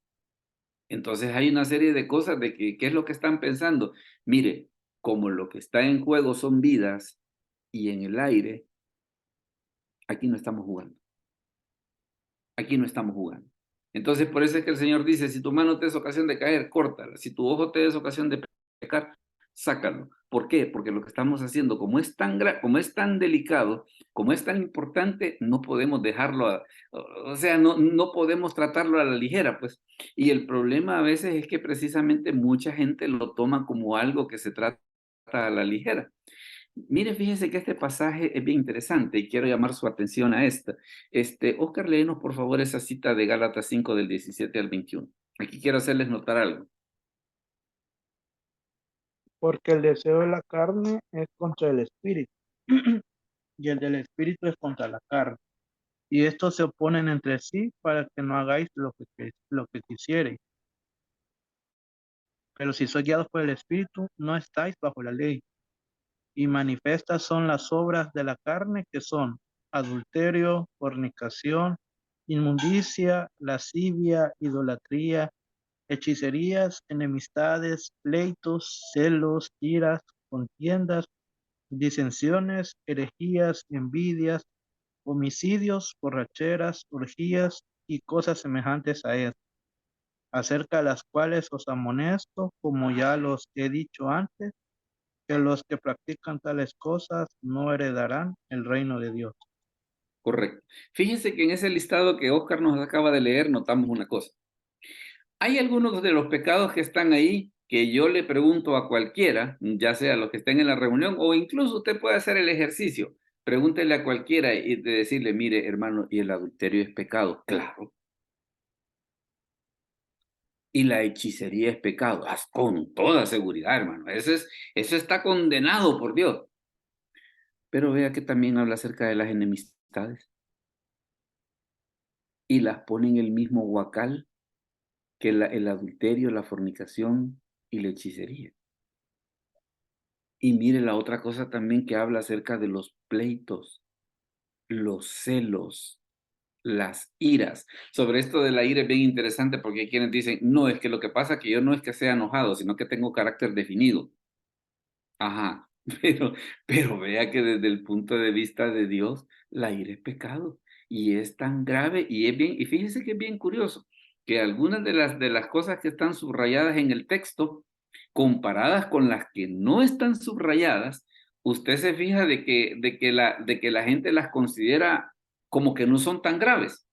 Entonces hay una serie de cosas de que, ¿qué es lo que están pensando? Mire, como lo que está en juego son vidas y en el aire, aquí no estamos jugando. Aquí no estamos jugando. Entonces, por eso es que el Señor dice, si tu mano te es ocasión de caer, córtala. Si tu ojo te es ocasión de pecar, sácalo. ¿Por qué? Porque lo que estamos haciendo, como es tan delicado, como es tan importante, no podemos dejarlo, o sea, no podemos tratarlo a la ligera, pues. Y el problema a veces es que precisamente mucha gente lo toma como algo que se trata a la ligera. Mire, fíjese que este pasaje es bien interesante y quiero llamar su atención a esta. Oscar, léenos por favor esa cita de Gálatas 5 del 17 al 21. Aquí quiero hacerles notar algo. Porque el deseo de la carne es contra el espíritu, y el del espíritu es contra la carne. Y estos se oponen entre sí para que no hagáis lo que quisierais. Pero si sois guiados por el espíritu, no estáis bajo la ley. Y manifiestas son las obras de la carne, que son adulterio, fornicación, inmundicia, lascivia, idolatría, hechicerías, enemistades, pleitos, celos, iras, contiendas, disensiones, herejías, envidias, homicidios, borracheras, orgías y cosas semejantes a esto, acerca de las cuales os amonesto, como ya los he dicho antes, que los que practican tales cosas no heredarán el reino de Dios. Correcto. Fíjense que en ese listado que Oscar nos acaba de leer, notamos una cosa. Hay algunos de los pecados que están ahí que yo le pregunto a cualquiera, ya sea los que estén en la reunión o incluso usted puede hacer el ejercicio. Pregúntele a cualquiera y de decirle, mire, hermano, ¿y el adulterio es pecado? Claro. Y la hechicería es pecado. Con toda seguridad, hermano. Eso está condenado por Dios. Pero vea que también habla acerca de las enemistades. Y las pone en el mismo huacal que el adulterio, la fornicación y la hechicería. Y mire la otra cosa también que habla acerca de los pleitos, los celos, las iras. Sobre esto de la ira es bien interesante porque hay quienes dicen, no, es que lo que pasa es que yo no es que sea enojado, sino que tengo carácter definido. Ajá, pero vea que desde el punto de vista de Dios, la ira es pecado y es tan grave y es bien, y fíjese que es bien curioso que algunas de las cosas que están subrayadas en el texto, comparadas con las que no están subrayadas, usted se fija de que la gente las considera como que no son tan graves.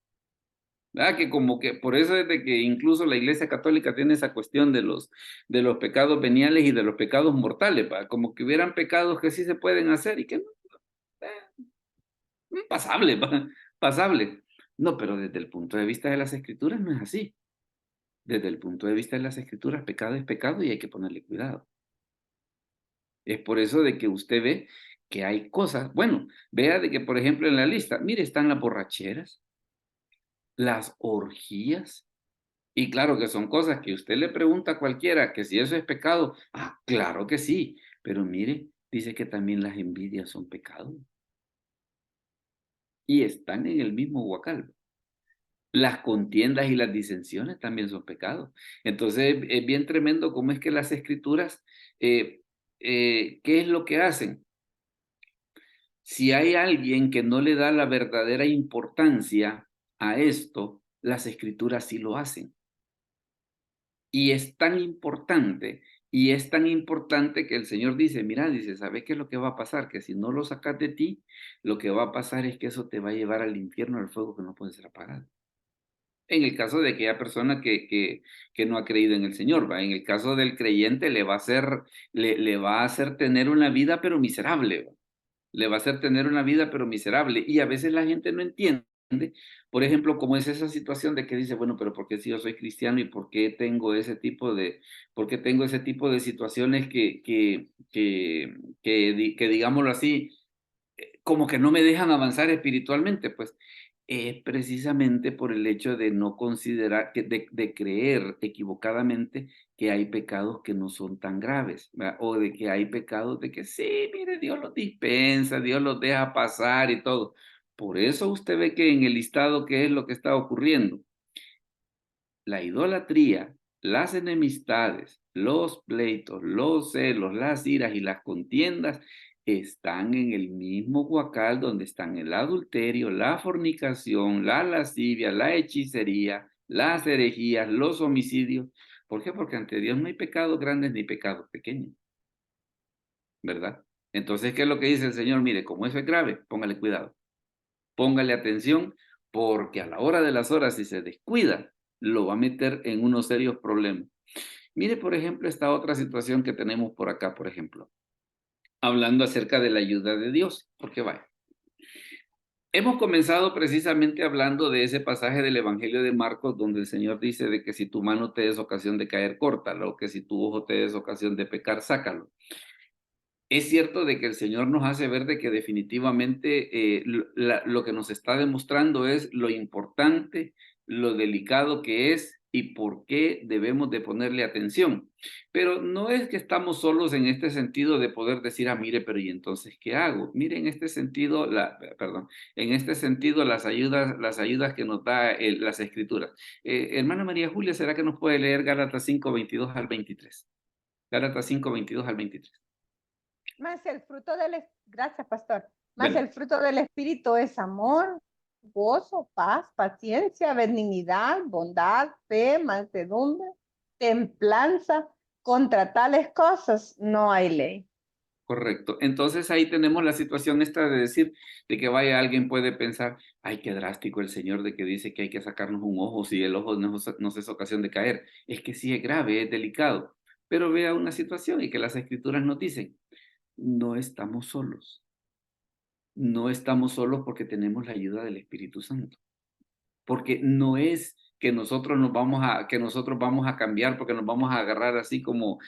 ¿Verdad? Que como que por eso es de que incluso la Iglesia Católica tiene esa cuestión de los pecados veniales y de los pecados mortales, ¿va? Como que hubieran pecados que sí se pueden hacer y que no, pasable, ¿va? Pasable. No, pero desde el punto de vista de las Escrituras no es así. Desde el punto de vista de las Escrituras, pecado es pecado y hay que ponerle cuidado. Es por eso de que usted ve que hay cosas, bueno, vea de que por ejemplo en la lista, mire, están las borracheras, las orgías. Y claro que son cosas que usted le pregunta a cualquiera que si eso es pecado. Ah, claro que sí. Pero mire, dice que también las envidias son pecado. Y están en el mismo huacal. Las contiendas y las disensiones también son pecados. Entonces es bien tremendo cómo es que las escrituras, ¿qué es lo que hacen? Si hay alguien que no le da la verdadera importancia a esto, las escrituras sí lo hacen. Y es tan importante, y es tan importante que el Señor dice, mira, dice, ¿sabes qué es lo que va a pasar? Que si no lo sacas de ti, lo que va a pasar es que eso te va a llevar al infierno, al fuego que no puede ser apagado. En el caso de aquella persona que no ha creído en el Señor, ¿va? En el caso del creyente le va a hacer, le va a hacer tener una vida pero miserable, ¿va? Le va a hacer tener una vida pero miserable. Y a veces la gente no entiende, por ejemplo, cómo es esa situación de que dice, bueno, pero ¿por qué si yo soy cristiano y por qué tengo ese tipo de situaciones que digámoslo así, como que no me dejan avanzar espiritualmente? Pues es precisamente por el hecho de no considerar, de creer equivocadamente que hay pecados que no son tan graves, ¿verdad? O de que hay pecados de que sí, mire, Dios los dispensa, Dios los deja pasar y todo. Por eso usted ve que en el listado, ¿qué es lo que está ocurriendo? La idolatría, las enemistades, los pleitos, los celos, las iras y las contiendas están en el mismo huacal donde están el adulterio, la fornicación, la lascivia, la hechicería, las herejías, los homicidios. ¿Por qué? Porque ante Dios no hay pecados grandes ni pecados pequeños, ¿verdad? Entonces, ¿qué es lo que dice el Señor? Mire, como eso es grave, póngale cuidado, póngale atención, porque a la hora de las horas, si se descuida, lo va a meter en unos serios problemas. Mire, por ejemplo, esta otra situación que tenemos por acá, por ejemplo, hablando acerca de la ayuda de Dios, porque vaya. hemos comenzado precisamente hablando de ese pasaje del Evangelio de Marcos donde el Señor dice de que si tu mano te es ocasión de caer, córtalo, o que si tu ojo te es ocasión de pecar, sácalo. Es cierto de que el Señor nos hace ver de que definitivamente lo que nos está demostrando es lo importante, lo delicado que es y por qué debemos de ponerle atención. Pero no es que estamos solos en este sentido de poder decir, mire, pero ¿y entonces qué hago? Mire, en este sentido, en este sentido las ayudas que nos da las Escrituras. Hermana María Julia, ¿será que nos puede leer Gálatas 5:22 al 23? Gálatas 5:22 al 23. Mas el fruto gracias, pastor. Mas Bueno. el fruto del Espíritu es amor, gozo, paz, paciencia, benignidad, bondad, fe, mansedumbre, templanza. Contra tales cosas no hay ley. Correcto. Entonces ahí tenemos la situación esta de decir de que vaya alguien puede pensar, ay, qué drástico el Señor de que dice que hay que sacarnos un ojo si el ojo nos es ocasión de caer. Es que sí es grave, es delicado. Pero vea una situación y que las Escrituras nos dicen, no estamos solos. No estamos solos porque tenemos la ayuda del Espíritu Santo. Porque no es que nosotros vamos a cambiar, porque nos vamos a agarrar así como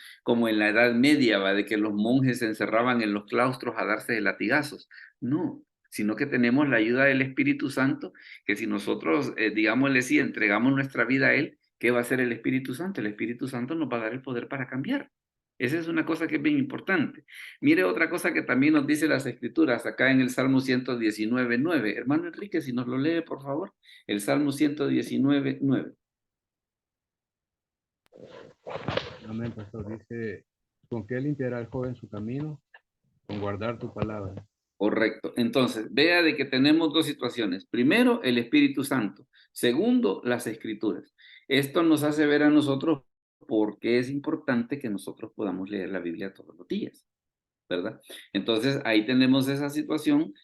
en la Edad Media, ¿va? De que los monjes se encerraban en los claustros a darse de latigazos. No, sino que tenemos la ayuda del Espíritu Santo, que si nosotros, digámosle, si entregamos nuestra vida a Él, ¿qué va a hacer el Espíritu Santo? El Espíritu Santo nos va a dar el poder para cambiar. Esa es una cosa que es bien importante. Mire otra cosa que también nos dice las Escrituras, acá en el Salmo 119:9. Hermano Enrique, si nos lo lee, por favor. El Salmo 119:9. Amén, pastor. Dice, ¿con qué limpiará el joven su camino? Con guardar tu palabra. Correcto. Entonces, vea de que tenemos dos situaciones. Primero, el Espíritu Santo. Segundo, las Escrituras. Esto nos hace ver a nosotros por qué es importante que nosotros podamos leer la Biblia todos los días, ¿verdad? Entonces, ahí tenemos esa situación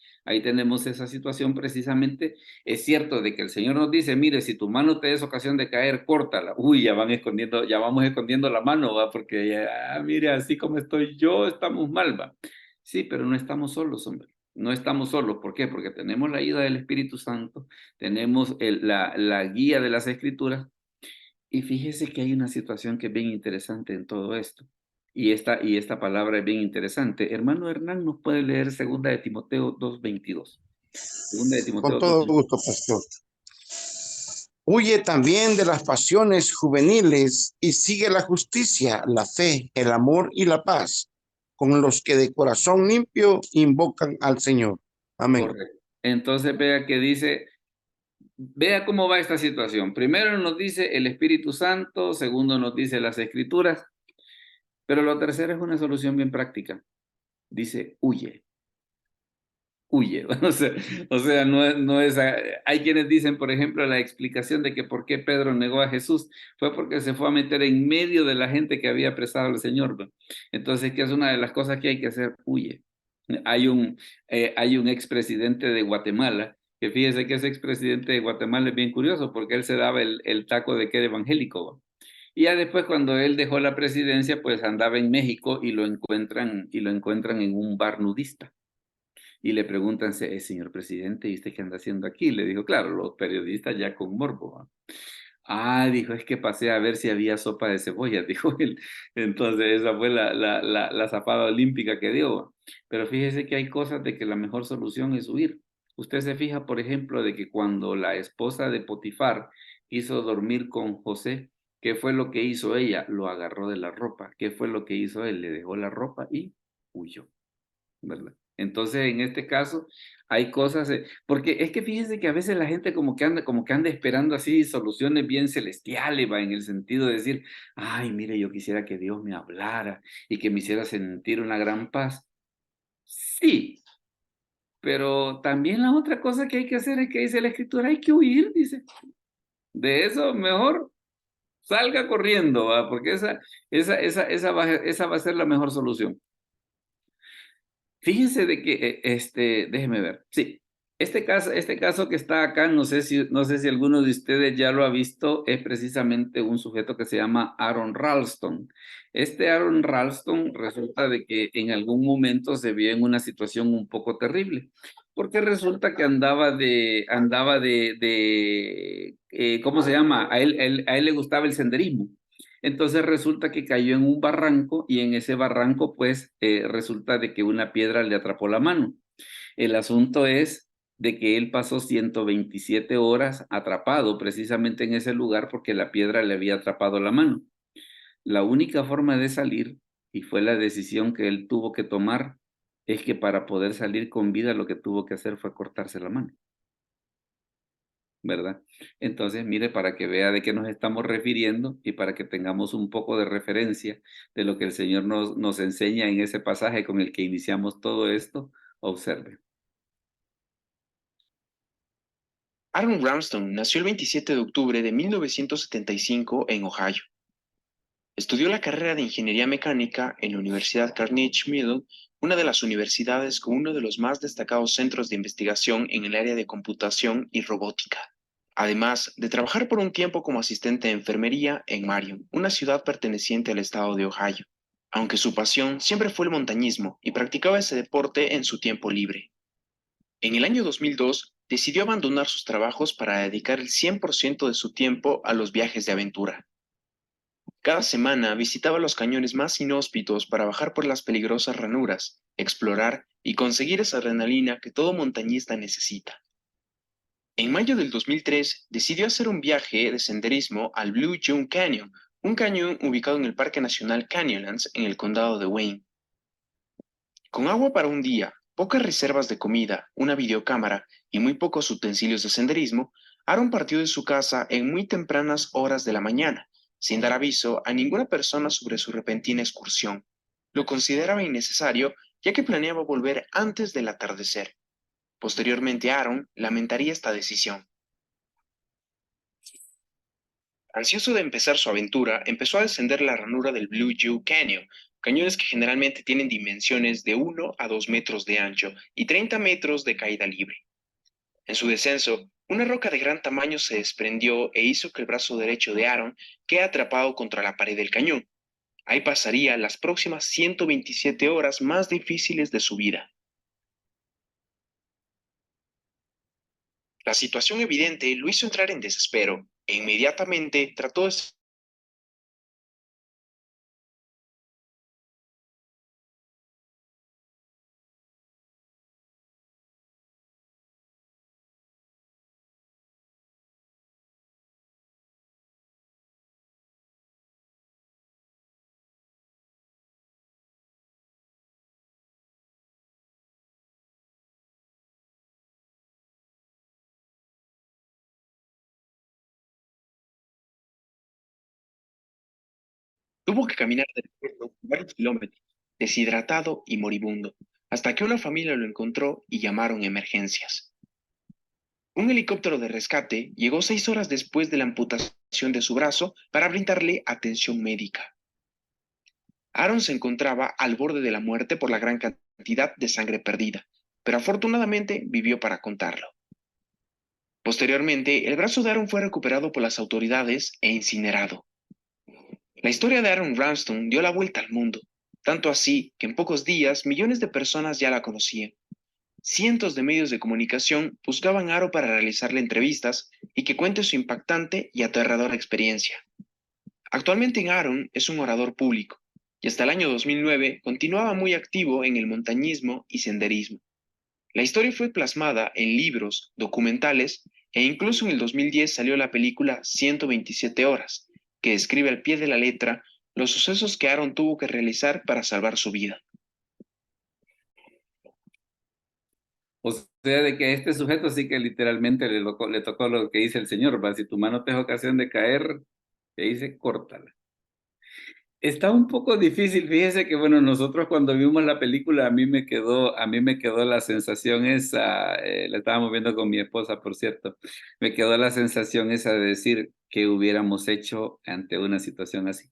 precisamente. Es cierto de que el Señor nos dice, mire, si tu mano te es ocasión de caer, córtala. Uy, ya vamos escondiendo la mano, ¿va? Porque ya, mire, así como estoy yo, estamos mal, ¿va? Sí, pero no estamos solos, hombre. No estamos solos. ¿Por qué? Porque tenemos la ayuda del Espíritu Santo, tenemos la guía de las Escrituras. Y fíjese que hay una situación que es bien interesante en todo esto. Y esta palabra es bien interesante. Hermano Hernán, ¿nos puede leer 2 de Timoteo 2:22? 2 de Timoteo Con todo 2:22. gusto, pastor. Huye también de las pasiones juveniles y sigue la justicia, la fe, el amor y la paz, con los que de corazón limpio invocan al Señor. Amén. Correcto. Entonces vea que dice, vea cómo va esta situación. Primero nos dice el Espíritu Santo, segundo nos dice las Escrituras, pero lo tercero es una solución bien práctica. Dice, huye. Huye. O sea, no es, hay quienes dicen, por ejemplo, la explicación de que por qué Pedro negó a Jesús fue porque se fue a meter en medio de la gente que había apresado al Señor, ¿no? Entonces, ¿qué es una de las cosas que hay que hacer? Huye. Hay un expresidente de Guatemala, que fíjese que ese expresidente de Guatemala es bien curioso porque él se daba el taco de que era evangélico, ¿no? Y ya después cuando él dejó la presidencia, pues andaba en México y lo encuentran en un bar nudista. Y le preguntan, señor presidente, ¿y usted qué anda haciendo aquí? Le dijo, claro, los periodistas ya con morbo, ¿va? Dijo, es que pasé a ver si había sopa de cebolla, dijo él. Entonces esa fue la zapada olímpica que dio, ¿va? Pero fíjese que hay cosas de que la mejor solución es huir. Usted se fija, por ejemplo, de que cuando la esposa de Potifar quiso dormir con José, ¿qué fue lo que hizo ella? Lo agarró de la ropa. ¿Qué fue lo que hizo él? Le dejó la ropa y huyó, ¿verdad? Entonces, en este caso, hay cosas, porque es que fíjense que a veces la gente como que anda esperando así soluciones bien celestiales, va, en el sentido de decir, ay, mire, yo quisiera que Dios me hablara y que me hiciera sentir una gran paz. Sí, pero también la otra cosa que hay que hacer es que dice la Escritura, hay que huir, dice. De eso mejor salga corriendo, ¿va? Porque esa va a ser la mejor solución. Fíjense de que, déjeme ver, sí, este caso que está acá, no sé si alguno de ustedes ya lo ha visto, es precisamente un sujeto que se llama Aaron Ralston. Este Aaron Ralston resulta de que en algún momento se vio en una situación un poco terrible. porque resulta que ¿cómo se llama? A él le gustaba el senderismo. Entonces resulta que cayó en un barranco y en ese barranco pues resulta de que una piedra le atrapó la mano. El asunto es de que él pasó 127 horas atrapado precisamente en ese lugar porque la piedra le había atrapado la mano. La única forma de salir, y fue la decisión que él tuvo que tomar, es que para poder salir con vida lo que tuvo que hacer fue cortarse la mano, ¿verdad? Entonces, mire, para que vea de qué nos estamos refiriendo y para que tengamos un poco de referencia de lo que el Señor nos enseña en ese pasaje con el que iniciamos todo esto, observe. Aaron Ramston nació el 27 de octubre de 1975 en Ohio. Estudió la carrera de Ingeniería Mecánica en la Universidad Carnegie Mellon, una de las universidades con uno de los más destacados centros de investigación en el área de computación y robótica. Además de trabajar por un tiempo como asistente de enfermería en Marion, una ciudad perteneciente al estado de Ohio, aunque su pasión siempre fue el montañismo y practicaba ese deporte en su tiempo libre. En el año 2002, decidió abandonar sus trabajos para dedicar el 100% de su tiempo a los viajes de aventura. Cada semana visitaba los cañones más inhóspitos para bajar por las peligrosas ranuras, explorar y conseguir esa adrenalina que todo montañista necesita. En mayo del 2003, decidió hacer un viaje de senderismo al Blue June Canyon, un cañón ubicado en el Parque Nacional Canyonlands en el condado de Wayne. Con agua para un día, pocas reservas de comida, una videocámara y muy pocos utensilios de senderismo, Aaron partió de su casa en muy tempranas horas de la mañana, sin dar aviso a ninguna persona sobre su repentina excursión. Lo consideraba innecesario, ya que planeaba volver antes del atardecer. Posteriormente, Aaron lamentaría esta decisión. Ansioso de empezar su aventura, empezó a descender la ranura del Blue June Canyon, cañones que generalmente tienen dimensiones de 1 a 2 metros de ancho y 30 metros de caída libre. En su descenso, una roca de gran tamaño se desprendió e hizo que el brazo derecho de Aaron quede atrapado contra la pared del cañón. Ahí pasaría las próximas 127 horas más difíciles de su vida. La situación evidente lo hizo entrar en desespero e inmediatamente trató de Tuvo que caminar de regreso varios kilómetros, deshidratado y moribundo, hasta que una familia lo encontró y llamaron emergencias. Un helicóptero de rescate llegó 6 horas después de la amputación de su brazo para brindarle atención médica. Aaron se encontraba al borde de la muerte por la gran cantidad de sangre perdida, pero afortunadamente vivió para contarlo. Posteriormente, el brazo de Aaron fue recuperado por las autoridades e incinerado. La historia de Aaron Ramston dio la vuelta al mundo, tanto así que en pocos días millones de personas ya la conocían. Cientos de medios de comunicación buscaban a Aaron para realizarle entrevistas y que cuente su impactante y aterradora experiencia. Actualmente Aaron es un orador público y hasta el año 2009 continuaba muy activo en el montañismo y senderismo. La historia fue plasmada en libros, documentales e incluso en el 2010 salió la película 127 horas, que describe al pie de la letra los sucesos que Aaron tuvo que realizar para salvar su vida. O sea, de que a este sujeto sí que literalmente le tocó lo que dice el Señor, ¿va? Si tu mano te es ocasión de caer, te dice, córtala. Está un poco difícil, fíjese que bueno, nosotros cuando vimos la película a mí me quedó la sensación esa, la estábamos viendo con mi esposa, por cierto, me quedó la sensación esa de decir qué hubiéramos hecho ante una situación así,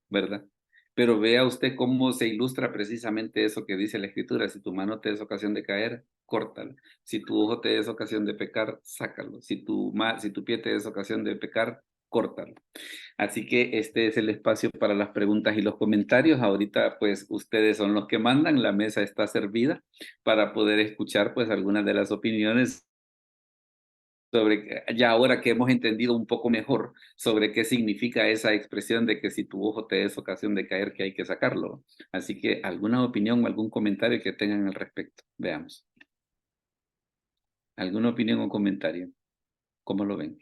¿verdad? Pero vea usted cómo se ilustra precisamente eso que dice la Escritura, si tu mano te es ocasión de caer, córtala, si tu ojo te es ocasión de pecar, sácalo, si tu pie te es ocasión de pecar, córtalo. Así que este es el espacio para las preguntas y los comentarios. Ahorita pues ustedes son los que mandan, la mesa está servida para poder escuchar pues algunas de las opiniones sobre, ya ahora que hemos entendido un poco mejor sobre qué significa esa expresión de que si tu ojo te es ocasión de caer, que hay que sacarlo. Así que alguna opinión o algún comentario que tengan al respecto. Veamos. ¿Alguna opinión o comentario? ¿Cómo lo ven?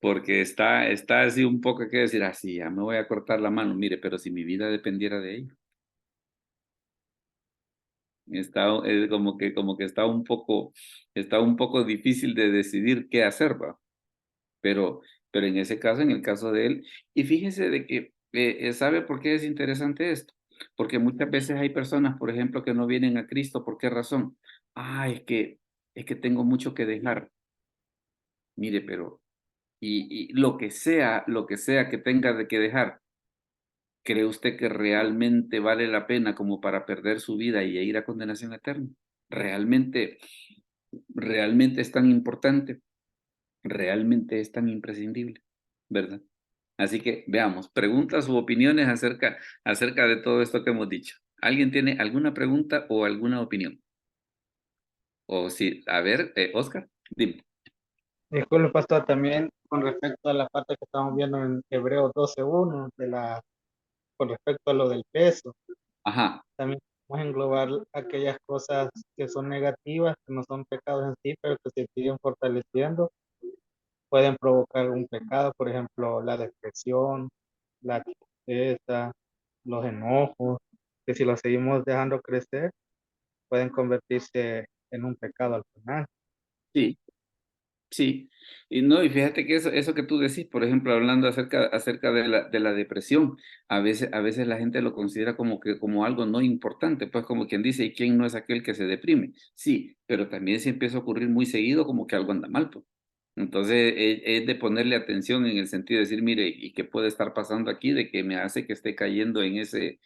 Porque está así un poco que decir, así, ya me voy a cortar la mano. Mire, pero si mi vida dependiera de ello. Está como que está un poco difícil de decidir qué hacer, ¿va? Pero, pero en ese caso, en el caso de él, y fíjese de que, ¿sabe por qué es interesante esto? Porque muchas veces hay personas, por ejemplo, que no vienen a Cristo, ¿por qué razón? Ah, es que tengo mucho que dejar. Mire, pero, y lo que sea que tenga de que dejar, ¿cree usted que realmente vale la pena como para perder su vida y ir a condenación eterna? ¿Realmente, realmente es tan importante? ¿Realmente es tan imprescindible? ¿Verdad? Así que veamos, preguntas u opiniones acerca de todo esto que hemos dicho. ¿Alguien tiene alguna pregunta o alguna opinión? O sí, a ver, Oscar, dime. Disculpe, pastor, también con respecto a la parte que estamos viendo en Hebreos 12:1, con respecto a lo del peso, Ajá, también podemos englobar aquellas cosas que son negativas, que no son pecados en sí, pero que se siguen fortaleciendo, pueden provocar un pecado, por ejemplo, la depresión, la tristeza, los enojos, que si los seguimos dejando crecer, pueden convertirse en un pecado al final. sí. Sí, y no, y fíjate que eso que tú decís, por ejemplo, hablando acerca de la depresión, a veces la gente lo considera como algo no importante, pues como quien dice, ¿y quién no es aquel que se deprime? Sí, pero también si empieza a ocurrir muy seguido, como que algo anda mal, pues. Entonces, es de ponerle atención en el sentido de decir, mire, ¿y qué puede estar pasando aquí de que me hace que esté cayendo en ese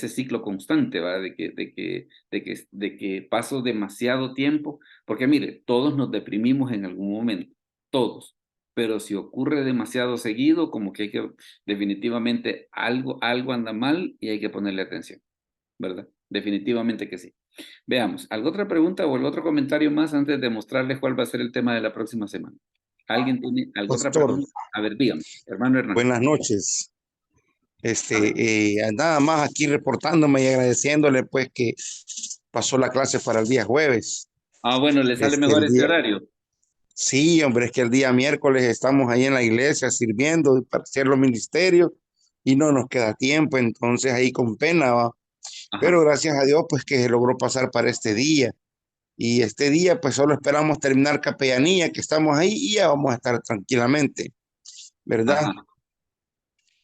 ciclo constante, ¿va? De que paso demasiado tiempo porque mire, todos nos deprimimos en algún momento, todos, pero si ocurre demasiado seguido, como que definitivamente algo anda mal y hay que ponerle atención, ¿verdad? Definitivamente que sí. Veamos, ¿alguna otra pregunta o algún otro comentario más antes de mostrarles cuál va a ser el tema de la próxima semana? ¿Alguien tiene alguna otra Pastor, pregunta? A ver, dígame, hermano Hernán. buenas noches. A ver. Nada más aquí reportándome y agradeciéndole pues que pasó la clase para el día jueves. Ah, bueno, le sale mejor El este día, horario. sí, hombre, es que el día miércoles estamos ahí en la iglesia sirviendo para hacer los ministerios y no nos queda tiempo, entonces ahí con pena va. Pero Ajá, gracias a Dios pues que se logró pasar para este día. Y este día pues solo esperamos terminar capellanía, que estamos ahí y ya vamos a estar tranquilamente, ¿verdad? ajá,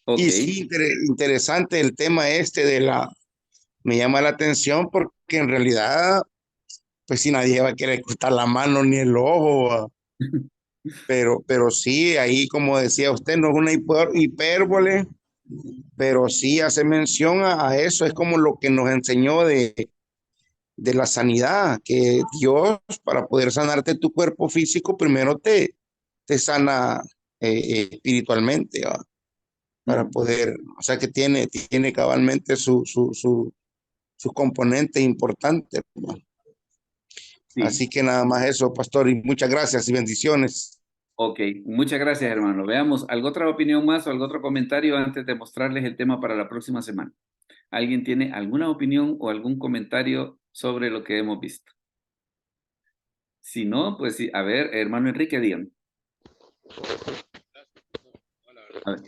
ok. Y sí, interesante el tema este me llama la atención porque en realidad, pues si nadie va a querer cortar la mano ni el ojo, ¿va? Pero sí, ahí como decía usted, no es una hipérbole, pero sí hace mención a eso, es como lo que nos enseñó de la sanidad, que Dios para poder sanarte tu cuerpo físico, primero te sana espiritualmente, ¿va? Para Ujú, poder, o sea que tiene cabalmente sus componentes importantes, ¿va? sí. Así que nada más eso, pastor, y muchas gracias y bendiciones. Ok, muchas gracias, hermano. Veamos, ¿alguna otra opinión más o algún otro comentario antes de mostrarles el tema para la próxima semana? ¿Alguien tiene alguna opinión o algún comentario sobre lo que hemos visto? Si no, pues sí, a ver, hermano Enrique, dígame. A ver,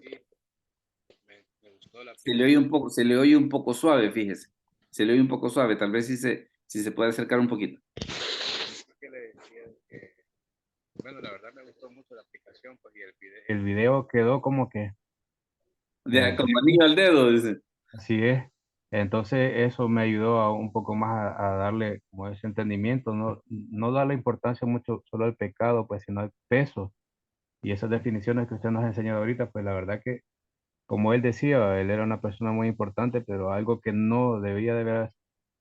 se le oye un poco suave, fíjese. Se le oye un poco suave, tal vez si se puede acercar un poquito. Bueno, la verdad me gustó mucho la aplicación, pues, y el video quedó como que Ya, con perfecto, anillo al dedo, dice. así es. Entonces eso me ayudó un poco más a darle como ese entendimiento, no darle importancia mucho solo al pecado, pues, sino al peso. Y esas definiciones que usted nos ha enseñado ahorita, pues la verdad que, como él decía, él era una persona muy importante, pero algo que no debía de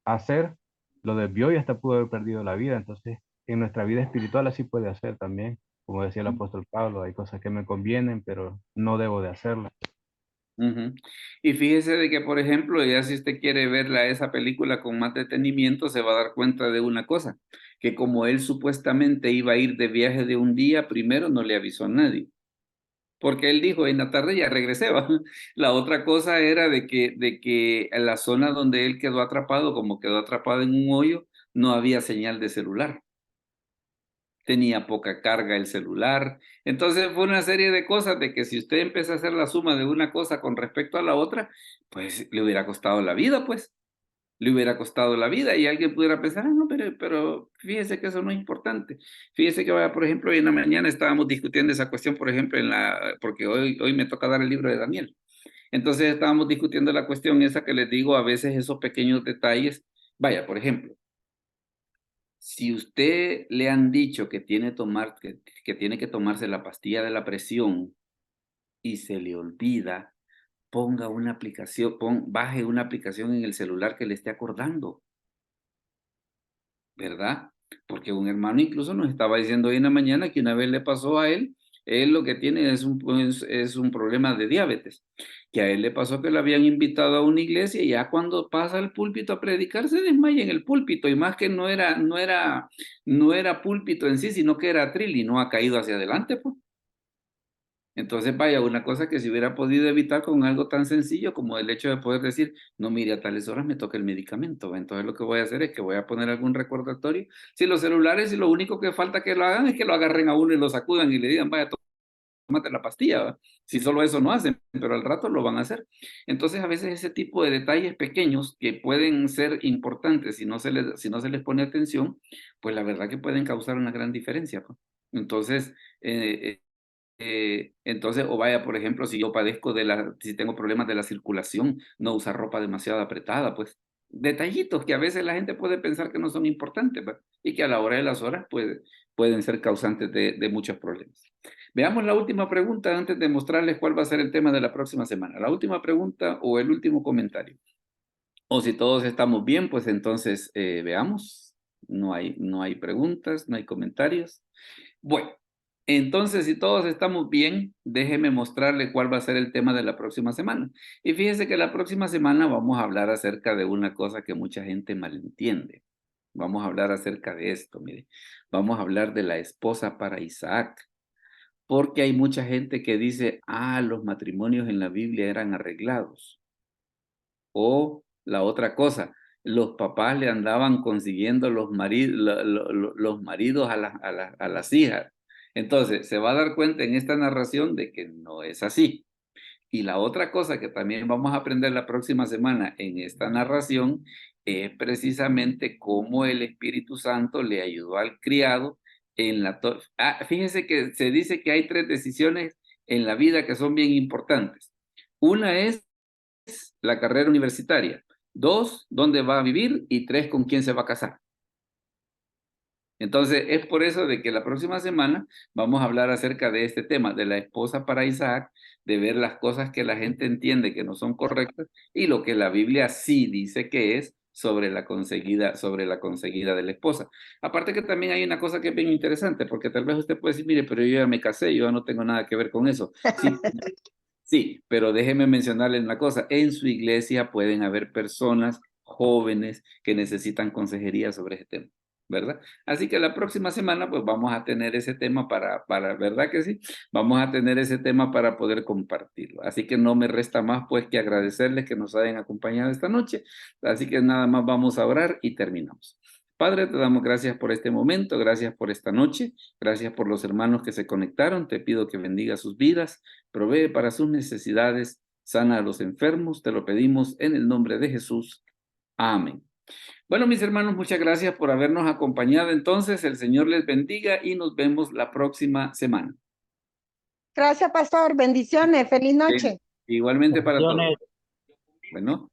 hacer, lo desvió y hasta pudo haber perdido la vida. Entonces, en nuestra vida espiritual así puede hacer también. como decía el apóstol Pablo, hay cosas que me convienen, pero no debo de hacerlas. Ujú. Y fíjese de que, por ejemplo, ya si usted quiere verla esa película con más detenimiento, se va a dar cuenta de una cosa, que como él supuestamente iba a ir de viaje de un día, primero no le avisó a nadie, porque él dijo, en la tarde ya regresé, ¿va? La otra cosa era de que en la zona donde él quedó atrapado, como quedó atrapado en un hoyo, no había señal de celular. Tenía poca carga el celular. Entonces fue una serie de cosas de que si usted empieza a hacer la suma de una cosa con respecto a la otra, pues le hubiera costado la vida, pues. Le hubiera costado la vida y alguien pudiera pensar, no, pero fíjese que eso no es importante. Fíjese que, vaya, por ejemplo, hoy en la mañana estábamos discutiendo esa cuestión, por ejemplo, porque hoy me toca dar el libro de Daniel. Entonces estábamos discutiendo la cuestión esa que les digo, a veces esos pequeños detalles. Vaya, por ejemplo, si usted le han dicho que que tiene que tomarse la pastilla de la presión y se le olvida, ponga una aplicación, baje una aplicación en el celular que le esté acordando, ¿verdad? Porque un hermano incluso nos estaba diciendo hoy en la mañana que una vez le pasó a él lo que tiene es un problema de diabetes, que a él le pasó que lo habían invitado a una iglesia y ya cuando pasa al púlpito a predicar se desmaya en el púlpito y más que no era púlpito en sí, sino que era atril y no ha caído hacia adelante, pues. Entonces, vaya, una cosa que se hubiera podido evitar con algo tan sencillo como el hecho de poder decir, no, mire, a tales horas me toca el medicamento. Entonces, lo que voy a hacer es que voy a poner algún recordatorio. Si los celulares y lo único que falta que lo hagan es que lo agarren a uno y lo sacudan y le digan, vaya, tómate la pastilla, ¿va? Si solo eso no hacen, pero al rato lo van a hacer. Entonces, a veces ese tipo de detalles pequeños que pueden ser importantes si no se les pone atención, pues la verdad que pueden causar una gran diferencia, pues. Entonces, o vaya, por ejemplo, si yo padezco si tengo problemas de la circulación, no usar ropa demasiado apretada, pues detallitos que a veces la gente puede pensar que no son importantes, ¿va? Y que a la hora de las horas pueden ser causantes de muchos problemas. Veamos la última pregunta antes de mostrarles cuál va a ser el tema de la próxima semana. La última pregunta o el último comentario. O si todos estamos bien, pues entonces veamos. No hay preguntas, no hay comentarios. Bueno. Entonces, si todos estamos bien, déjeme mostrarle cuál va a ser el tema de la próxima semana. Y fíjese que la próxima semana vamos a hablar acerca de una cosa que mucha gente malentiende. Vamos a hablar acerca de esto, mire. Vamos a hablar de la esposa para Isaac. Porque hay mucha gente que dice, los matrimonios en la Biblia eran arreglados. O la otra cosa, los papás le andaban consiguiendo los maridos a las hijas. Entonces, se va a dar cuenta en esta narración de que no es así. Y la otra cosa que también vamos a aprender la próxima semana en esta narración es precisamente cómo el Espíritu Santo le ayudó al criado fíjese que se dice que hay 3 decisiones en la vida que son bien importantes. Una es la carrera universitaria. 2, dónde va a vivir. Y 3, con quién se va a casar. Entonces, es por eso de que la próxima semana vamos a hablar acerca de este tema, de la esposa para Isaac, de ver las cosas que la gente entiende que no son correctas y lo que la Biblia sí dice que es sobre la conseguida de la esposa. Aparte que también hay una cosa que es bien interesante, porque tal vez usted puede decir, mire, pero yo ya me casé, yo ya no tengo nada que ver con eso. Sí, sí, pero déjeme mencionarle una cosa, en su iglesia pueden haber personas jóvenes que necesitan consejería sobre ese tema, ¿verdad? Así que la próxima semana pues vamos a tener ese tema ¿verdad que sí? Vamos a tener ese tema para poder compartirlo. Así que no me resta más pues que agradecerles que nos hayan acompañado esta noche. Así que nada más vamos a orar y terminamos. Padre, te damos gracias por este momento, gracias por esta noche, gracias por los hermanos que se conectaron. Te pido que bendiga sus vidas, provee para sus necesidades, sana a los enfermos. Te lo pedimos en el nombre de Jesús. Amén. Bueno, mis hermanos, muchas gracias por habernos acompañado. Entonces, el Señor les bendiga y nos vemos la próxima semana. Gracias, pastor. Bendiciones. Feliz noche. Igualmente para todos. Bendiciones. Bueno.